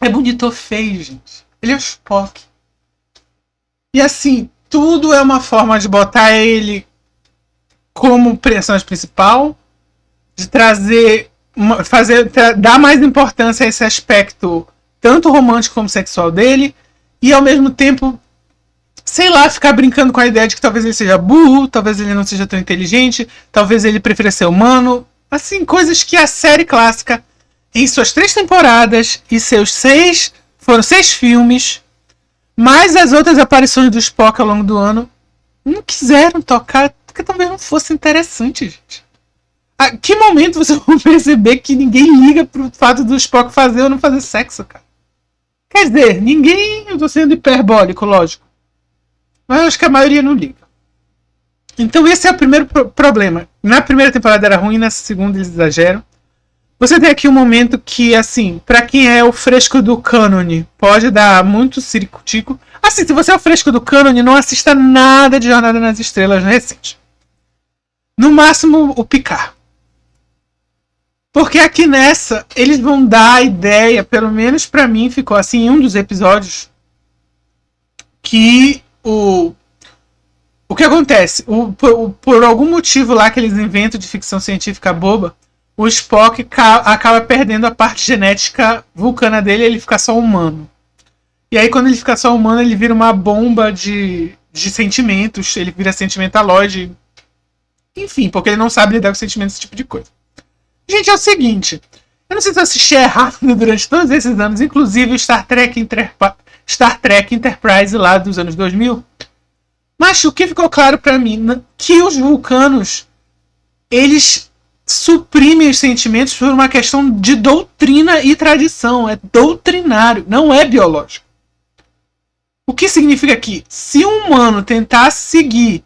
É bonito ou feio, gente. Ele é o Spock. E assim, tudo é uma forma de botar ele como personagem principal. De trazer... dar mais importância a esse aspecto tanto romântico como sexual dele. E ao mesmo tempo... sei lá, ficar brincando com a ideia de que talvez ele seja burro, talvez ele não seja tão inteligente, talvez ele prefira ser humano. Assim, coisas que a série clássica, em suas 3 temporadas e foram 6 filmes, mais as outras aparições do Spock ao longo do ano, não quiseram tocar, porque talvez não fosse interessante, gente. A que momento vocês vão perceber que ninguém liga pro fato do Spock fazer ou não fazer sexo, cara? Quer dizer, ninguém... eu tô sendo hiperbólico, lógico. Mas eu acho que a maioria não liga. Então esse é o primeiro problema. Na primeira temporada era ruim, na segunda eles exageram. Você tem aqui um momento que, assim, pra quem é o fresco do cânone, pode dar muito circo-tico. Assim, se você é o fresco do cânone, não assista nada de Jornada nas Estrelas recente. No máximo, o Picard. Porque aqui nessa, eles vão dar a ideia, pelo menos pra mim ficou assim, em um dos episódios, que o que acontece? Por algum motivo lá que eles inventam de ficção científica boba, o Spock acaba perdendo a parte genética vulcana dele e ele fica só humano. E aí quando ele fica só humano, ele vira uma bomba de sentimentos, ele vira sentimentaloide. Enfim, porque ele não sabe lidar com sentimentos, esse tipo de coisa. Gente, é o seguinte, eu não sei se eu assisti errado durante todos esses anos, inclusive o Star Trek Enterprise lá dos anos 2000, mas o que ficou claro pra mim, que os vulcanos, eles suprimem os sentimentos por uma questão de doutrina e tradição, é doutrinário, não é biológico. O que significa que, se um humano tentasse seguir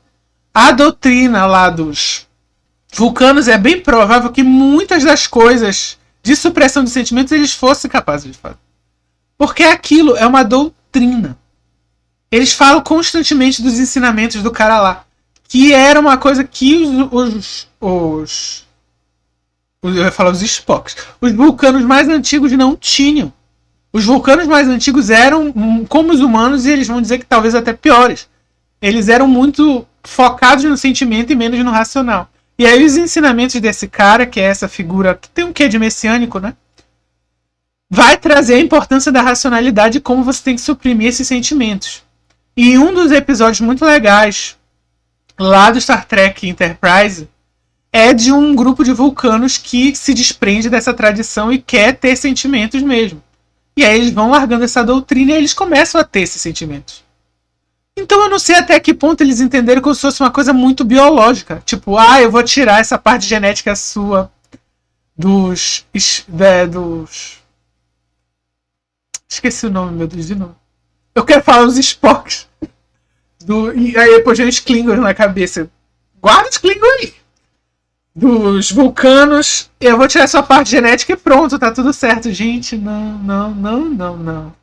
a doutrina lá dos vulcanos, é bem provável que muitas das coisas de supressão de sentimentos eles fossem capazes de fazer. Porque aquilo é uma doutrina. Eles falam constantemente dos ensinamentos do cara lá. Que era uma coisa que eu ia falar os Spocks. Os vulcanos mais antigos não tinham. Os vulcanos mais antigos eram como os humanos e eles vão dizer que talvez até piores. Eles eram muito focados no sentimento e menos no racional. E aí os ensinamentos desse cara, que é essa figura que tem um quê de messiânico, né? Vai trazer a importância da racionalidade e como você tem que suprimir esses sentimentos. E um dos episódios muito legais lá do Star Trek Enterprise é de um grupo de vulcanos que se desprende dessa tradição e quer ter sentimentos mesmo. E aí eles vão largando essa doutrina e eles começam a ter esses sentimentos. Então eu não sei até que ponto eles entenderam como se fosse uma coisa muito biológica. Tipo, eu vou tirar essa parte genética sua dos... Esqueci o nome, meu Deus, de novo. Eu quero falar os Spocks. E aí depois vem os Klingons na cabeça. Guarda os Klingons aí. Dos vulcanos. Eu vou tirar sua parte genética e pronto, tá tudo certo. Gente, não.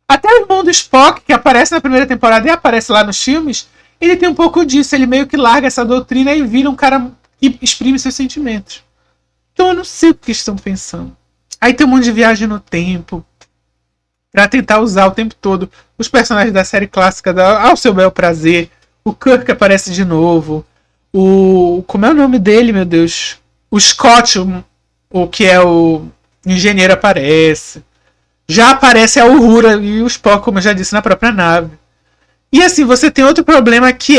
Até o irmão do Spock, que aparece na primeira temporada e aparece lá nos filmes, ele tem um pouco disso. Ele meio que larga essa doutrina e vira um cara que exprime seus sentimentos. Então eu não sei o que estão pensando. Aí tem um monte de viagem no tempo. Pra tentar usar o tempo todo os personagens da série clássica ao seu bel prazer. O Kirk aparece de novo. Como é o nome dele, meu Deus? O Scott, o que é o engenheiro, aparece. Já aparece a Uhura e o Spock, como eu já disse, na própria nave. E assim, você tem outro problema que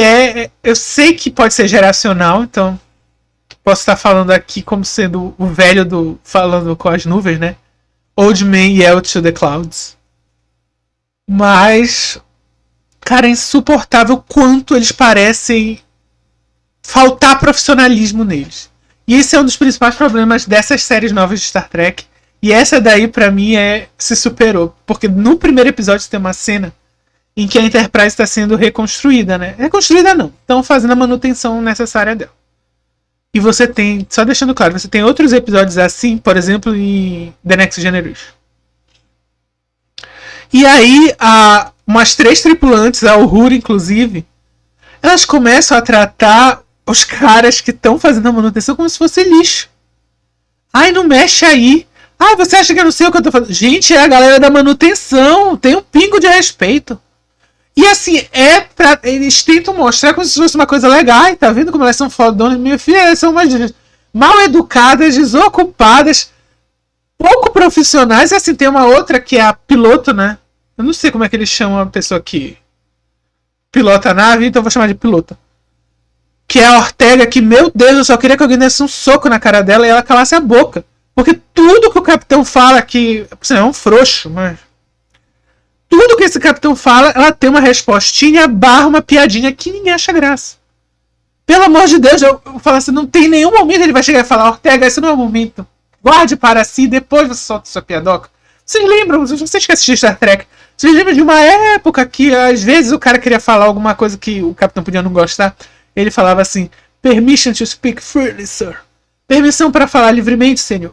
eu sei que pode ser geracional, então posso estar falando aqui como sendo o velho falando com as nuvens, né? Old Man Yell to the Clouds. Mas, cara, é insuportável quanto eles parecem faltar profissionalismo neles. E esse é um dos principais problemas dessas séries novas de Star Trek. E essa daí, pra mim, se superou. Porque no primeiro episódio tem uma cena em que a Enterprise está sendo reconstruída, né? Reconstruída não. Estão fazendo a manutenção necessária dela. E você tem, só deixando claro, você tem outros episódios assim, por exemplo, em The Next Generation. E aí, umas 3 tripulantes, a Uhura inclusive, elas começam a tratar os caras que estão fazendo a manutenção como se fosse lixo. Ai, não mexe aí. Ai, você acha que eu não sei o que eu tô fazendo? Gente, é a galera da manutenção. Tem um pingo de respeito. E assim, eles tentam mostrar como se fosse uma coisa legal. Ai, tá vendo como elas são fodonas? Minha filha, elas são umas mal educadas, desocupadas, pouco profissionais. E assim, tem uma outra que é a piloto, né? Eu não sei como é que eles chamam a pessoa que pilota a nave, então eu vou chamar de piloto. Que é a Ortega, que, meu Deus, eu só queria que alguém desse um soco na cara dela e ela calasse a boca. Porque tudo que o capitão fala que... Você é um frouxo, mas... Tudo que esse capitão fala, ela tem uma respostinha, barra uma piadinha que ninguém acha graça. Pelo amor de Deus, eu falo assim, não tem nenhum momento ele vai chegar e falar, Ortega, esse não é o momento. Guarde para si, depois você solta sua piadoca. Vocês lembram, vocês que assistiram Star Trek, vocês lembram de uma época que às vezes o cara queria falar alguma coisa que o capitão podia não gostar? Ele falava assim, permission to speak freely, sir. Permissão para falar livremente, senhor.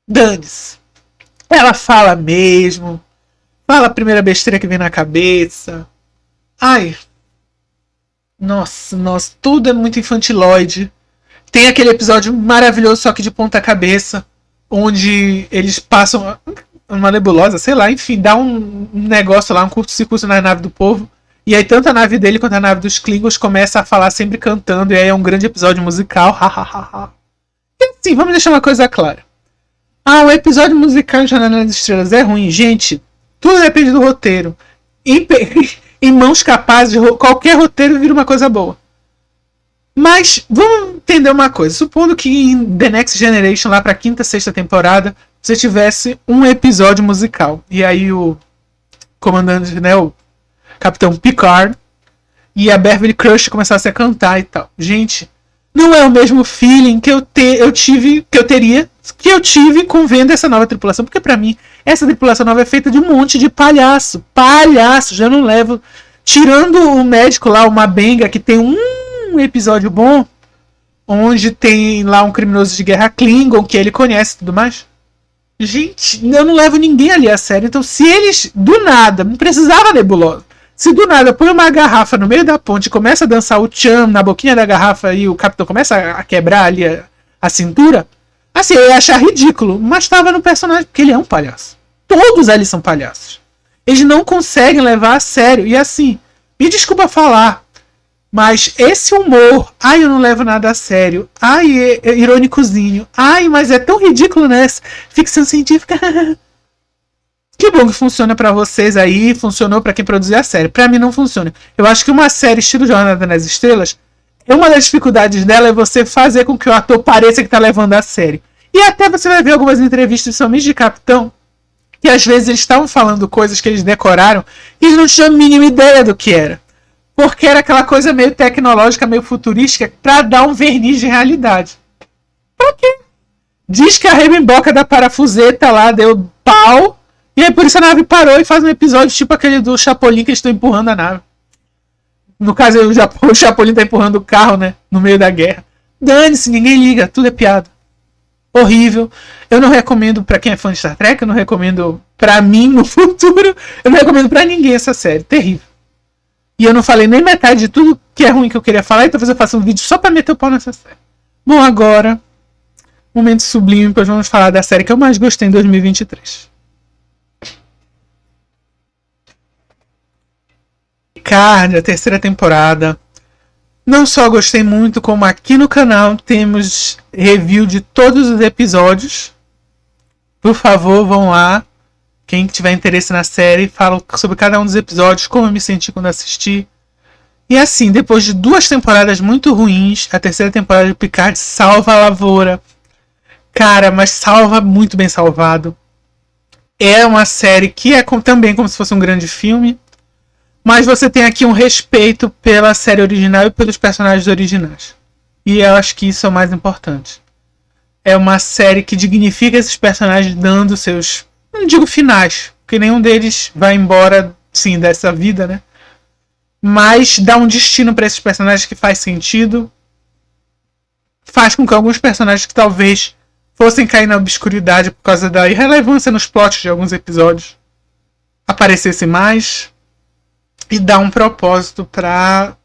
Dane-se. Ela fala mesmo. Fala a primeira besteira que vem na cabeça. Ai. Nossa, tudo é muito infantiloide. Tem aquele episódio maravilhoso, só que de ponta cabeça, onde eles passam uma nebulosa, sei lá, enfim, dá um negócio lá, um curto-circuito na nave do povo. E aí tanto a nave dele quanto a nave dos Klingons começa a falar sempre cantando, e aí é um grande episódio musical. E assim, vamos deixar uma coisa clara. O episódio musical de Jornada nas Estrelas é ruim. Gente, tudo depende do roteiro. Em mãos capazes, qualquer roteiro vira uma coisa boa. Mas vamos entender uma coisa. Supondo que em The Next Generation, lá pra quinta, sexta temporada, você tivesse um episódio musical. E aí o comandante, né, o Capitão Picard e a Beverly Crusher começassem a cantar e tal. Gente, não é o mesmo feeling que eu tive com vendo essa nova tripulação. Porque pra mim, essa tripulação nova é feita de um monte de palhaço. Palhaço, já não levo. Tirando o médico lá, o Mabenga, que tem um episódio bom, onde tem lá um criminoso de guerra Klingon, que ele conhece e tudo mais. Gente, eu não levo ninguém ali a sério. Então, se eles, do nada, não precisava nebulosa. Se do nada põe uma garrafa no meio da ponte e começa a dançar o Chan na boquinha da garrafa e o capitão começa a quebrar ali a cintura, assim, eu ia achar ridículo. Mas tava no personagem, porque ele é um palhaço. Todos ali são palhaços. Eles não conseguem levar a sério. E assim, me desculpa falar, mas esse humor, eu não levo nada a sério. É irônicozinho. Mas é tão ridículo, né? Ficção científica. Que bom que funciona pra vocês aí, funcionou pra quem produzir a série. Pra mim não funciona. Eu acho que uma série estilo Jornada nas Estrelas, uma das dificuldades dela é você fazer com que o ator pareça que tá levando a sério. E até você vai ver algumas entrevistas, principalmente de Capitão, que às vezes eles estavam falando coisas que eles decoraram e eles não tinham a mínima ideia do que era. Porque era aquela coisa meio tecnológica, meio futurística, pra dar um verniz de realidade. Pra quê? Diz que a rebimboca da parafuseta lá deu pau, e aí por isso a nave parou e faz um episódio tipo aquele do Chapolin que eles estão empurrando a nave. No caso, o Chapolin tá empurrando o carro, né? No meio da guerra. Dane-se, ninguém liga, tudo é piada. Horrível. Eu não recomendo pra quem é fã de Star Trek, eu não recomendo pra mim no futuro, eu não recomendo pra ninguém essa série. Terrível. E eu não falei nem metade de tudo que é ruim que eu queria falar, e talvez eu faça um vídeo só pra meter o pau nessa série. Bom, agora, momento sublime, pois vamos falar da série que eu mais gostei em 2023. Picard, a terceira temporada. Não só gostei muito, como aqui no canal temos review de todos os episódios. Por favor, vão lá. Quem tiver interesse na série, fala sobre cada um dos episódios, como eu me senti quando assisti. E assim, depois de 2 temporadas muito ruins, a terceira temporada de Picard salva a lavoura. Cara, mas salva muito bem salvado. É uma série que é também como se fosse um grande filme. Mas você tem aqui um respeito pela série original e pelos personagens originais. E eu acho que isso é o mais importante. É uma série que dignifica esses personagens dando seus... não digo finais, porque nenhum deles vai embora, sim, dessa vida, né? Mas dá um destino para esses personagens que faz sentido. Faz com que alguns personagens que talvez fossem cair na obscuridade por causa da irrelevância nos plots de alguns episódios aparecessem mais. E dá um propósito pra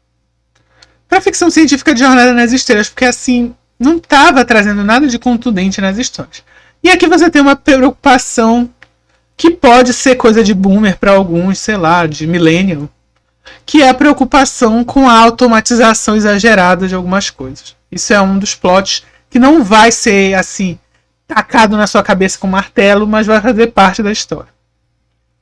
ficção científica de Jornada nas Estrelas, porque assim, não estava trazendo nada de contundente nas histórias. E aqui você tem uma preocupação que pode ser coisa de boomer para alguns, sei lá, de millennial, que é a preocupação com a automatização exagerada de algumas coisas. Isso é um dos plots que não vai ser assim tacado na sua cabeça com martelo, mas vai fazer parte da história.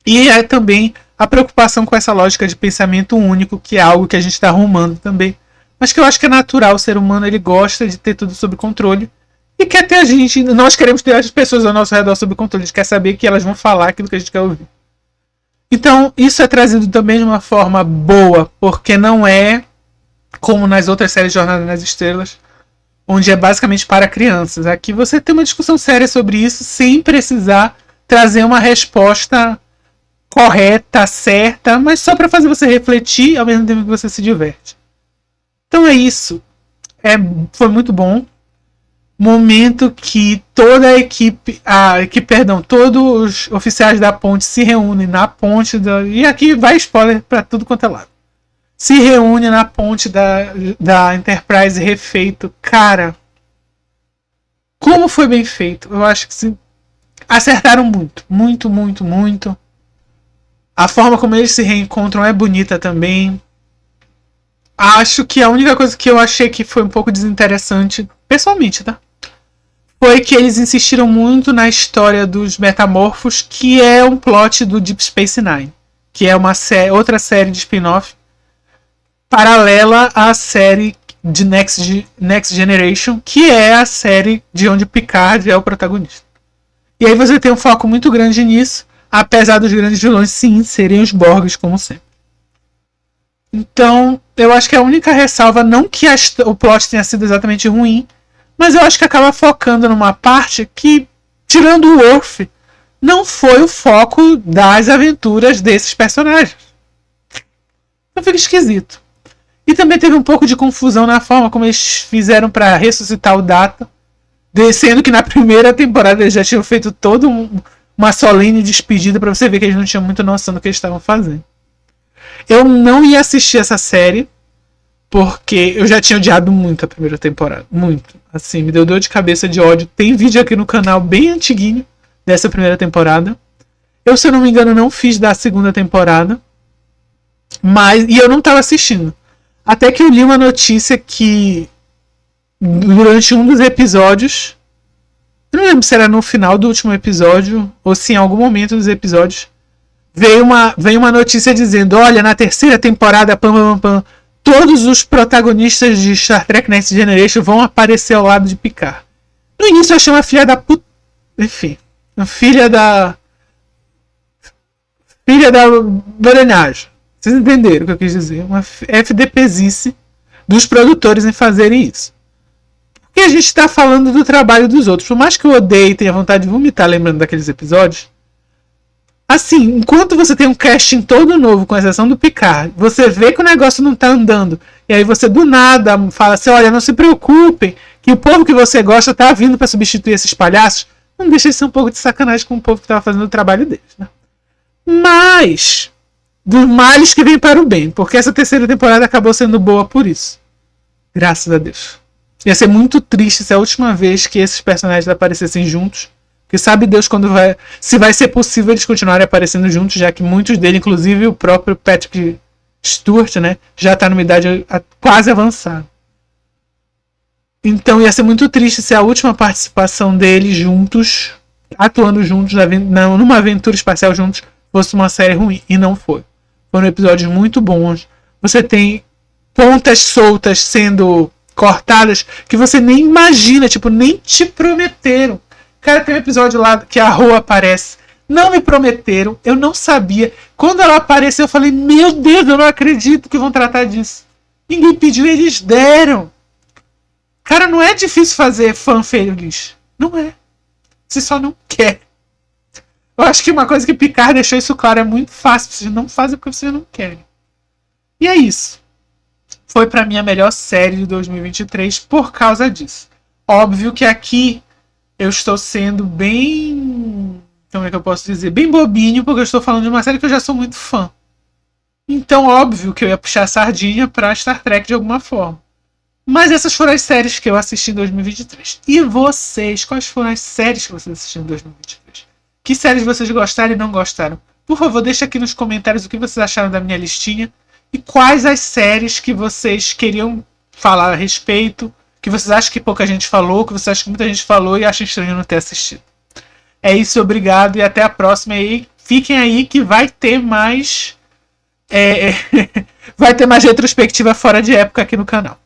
E é também a preocupação com essa lógica de pensamento único, que é algo que a gente está arrumando também, mas que eu acho que é natural. O ser humano, ele gosta de ter tudo sob controle e quer ter nós queremos ter as pessoas ao nosso redor sob controle, a gente quer saber que elas vão falar aquilo que a gente quer ouvir. Então isso é trazido também de uma forma boa, porque não é como nas outras séries de Jornada nas Estrelas, onde é basicamente para crianças. Aqui você tem uma discussão séria sobre isso sem precisar trazer uma resposta correta, certa, mas só para fazer você refletir ao mesmo tempo que você se diverte. Então é isso. Foi muito bom. momento que toda a equipe, todos os oficiais da ponte se reúnem na ponte, e aqui vai spoiler pra tudo quanto é lado. Se reúne na ponte da Enterprise refeito. Cara, como foi bem feito. Eu acho que sim, acertaram muito. Muito, muito, muito. A forma como eles se reencontram é bonita também. Acho que a única coisa que eu achei que foi um pouco desinteressante, pessoalmente, tá? Foi que eles insistiram muito na história dos metamorfos, que é um plot do Deep Space Nine. Que é uma outra série de spin-off paralela à série de Next Generation, que é a série de onde Picard é o protagonista. E aí você tem um foco muito grande nisso, apesar dos grandes vilões sim serem os Borgs, como sempre. Então, eu acho que a única ressalva, não que o plot tenha sido exatamente ruim, mas eu acho que acaba focando numa parte que, tirando o Worf, não foi o foco das aventuras desses personagens. Então fica esquisito. E também teve um pouco de confusão na forma como eles fizeram para ressuscitar o Data, sendo que na primeira temporada eles já tinham feito toda uma solene despedida, para você ver que eles não tinham muita noção do que eles estavam fazendo. Eu não ia assistir essa série, porque eu já tinha odiado muito a primeira temporada. Muito. Assim, me deu dor de cabeça de ódio. Tem vídeo aqui no canal bem antiguinho dessa primeira temporada. Eu, se eu não me engano, não fiz da segunda temporada. E eu não estava assistindo. Até que eu li uma notícia que durante um dos episódios, eu não lembro se era no final do último episódio ou se em algum momento dos episódios, veio uma notícia dizendo: olha, na terceira temporada, todos os protagonistas de Star Trek Next Generation vão aparecer ao lado de Picard. No início eu achei uma filha da puta. Enfim, uma filha da baranagem. Vocês entenderam o que eu quis dizer? Uma FDPzice dos produtores em fazerem isso. Porque a gente está falando do trabalho dos outros. Por mais que eu odeie e tenha vontade de vomitar lembrando daqueles episódios, assim, enquanto você tem um casting todo novo, com exceção do Picard, você vê que o negócio não tá andando, e aí você do nada fala assim: olha, não se preocupem, que o povo que você gosta tá vindo para substituir esses palhaços, não deixa de ser um pouco de sacanagem com o povo que tava fazendo o trabalho deles, né? Mas dos males que vem para o bem, porque essa terceira temporada acabou sendo boa por isso. Graças a Deus. Ia ser muito triste se a última vez que esses personagens aparecessem juntos, que sabe Deus se vai ser possível eles continuarem aparecendo juntos, já que muitos deles, inclusive o próprio Patrick Stewart, né, já tá numa idade quase avançada. Então ia ser muito triste se a última participação deles juntos, atuando juntos numa aventura espacial juntos, fosse uma série ruim. E não foi. Foram episódios muito bons. Você tem pontas soltas sendo cortadas que você nem imagina, tipo, nem te prometeram. Cara, tem um episódio lá que a Ro aparece. Não me prometeram, eu não sabia. Quando ela apareceu, eu falei: meu Deus, eu não acredito que vão tratar disso. Ninguém pediu, eles deram. Cara, não é difícil fazer fã feliz. Não é. Você só não quer. Eu acho que uma coisa que Picard deixou isso claro: é muito fácil. Vocês não fazem porque vocês não querem. E é isso. Foi pra mim a melhor série de 2023 por causa disso. Óbvio que aqui eu estou sendo bem... como é que eu posso dizer? Bem bobinho, porque eu estou falando de uma série que eu já sou muito fã. Então, óbvio que eu ia puxar a sardinha pra Star Trek de alguma forma. Mas essas foram as séries que eu assisti em 2023. E vocês? Quais foram as séries que vocês assistiram em 2023? Que séries vocês gostaram e não gostaram? Por favor, deixa aqui nos comentários o que vocês acharam da minha listinha. E quais as séries que vocês queriam falar a respeito, que vocês acham que pouca gente falou, que vocês acham que muita gente falou e acham estranho não ter assistido. É isso, obrigado e até a próxima. E fiquem aí que vai ter mais vai ter mais retrospectiva fora de época aqui no canal.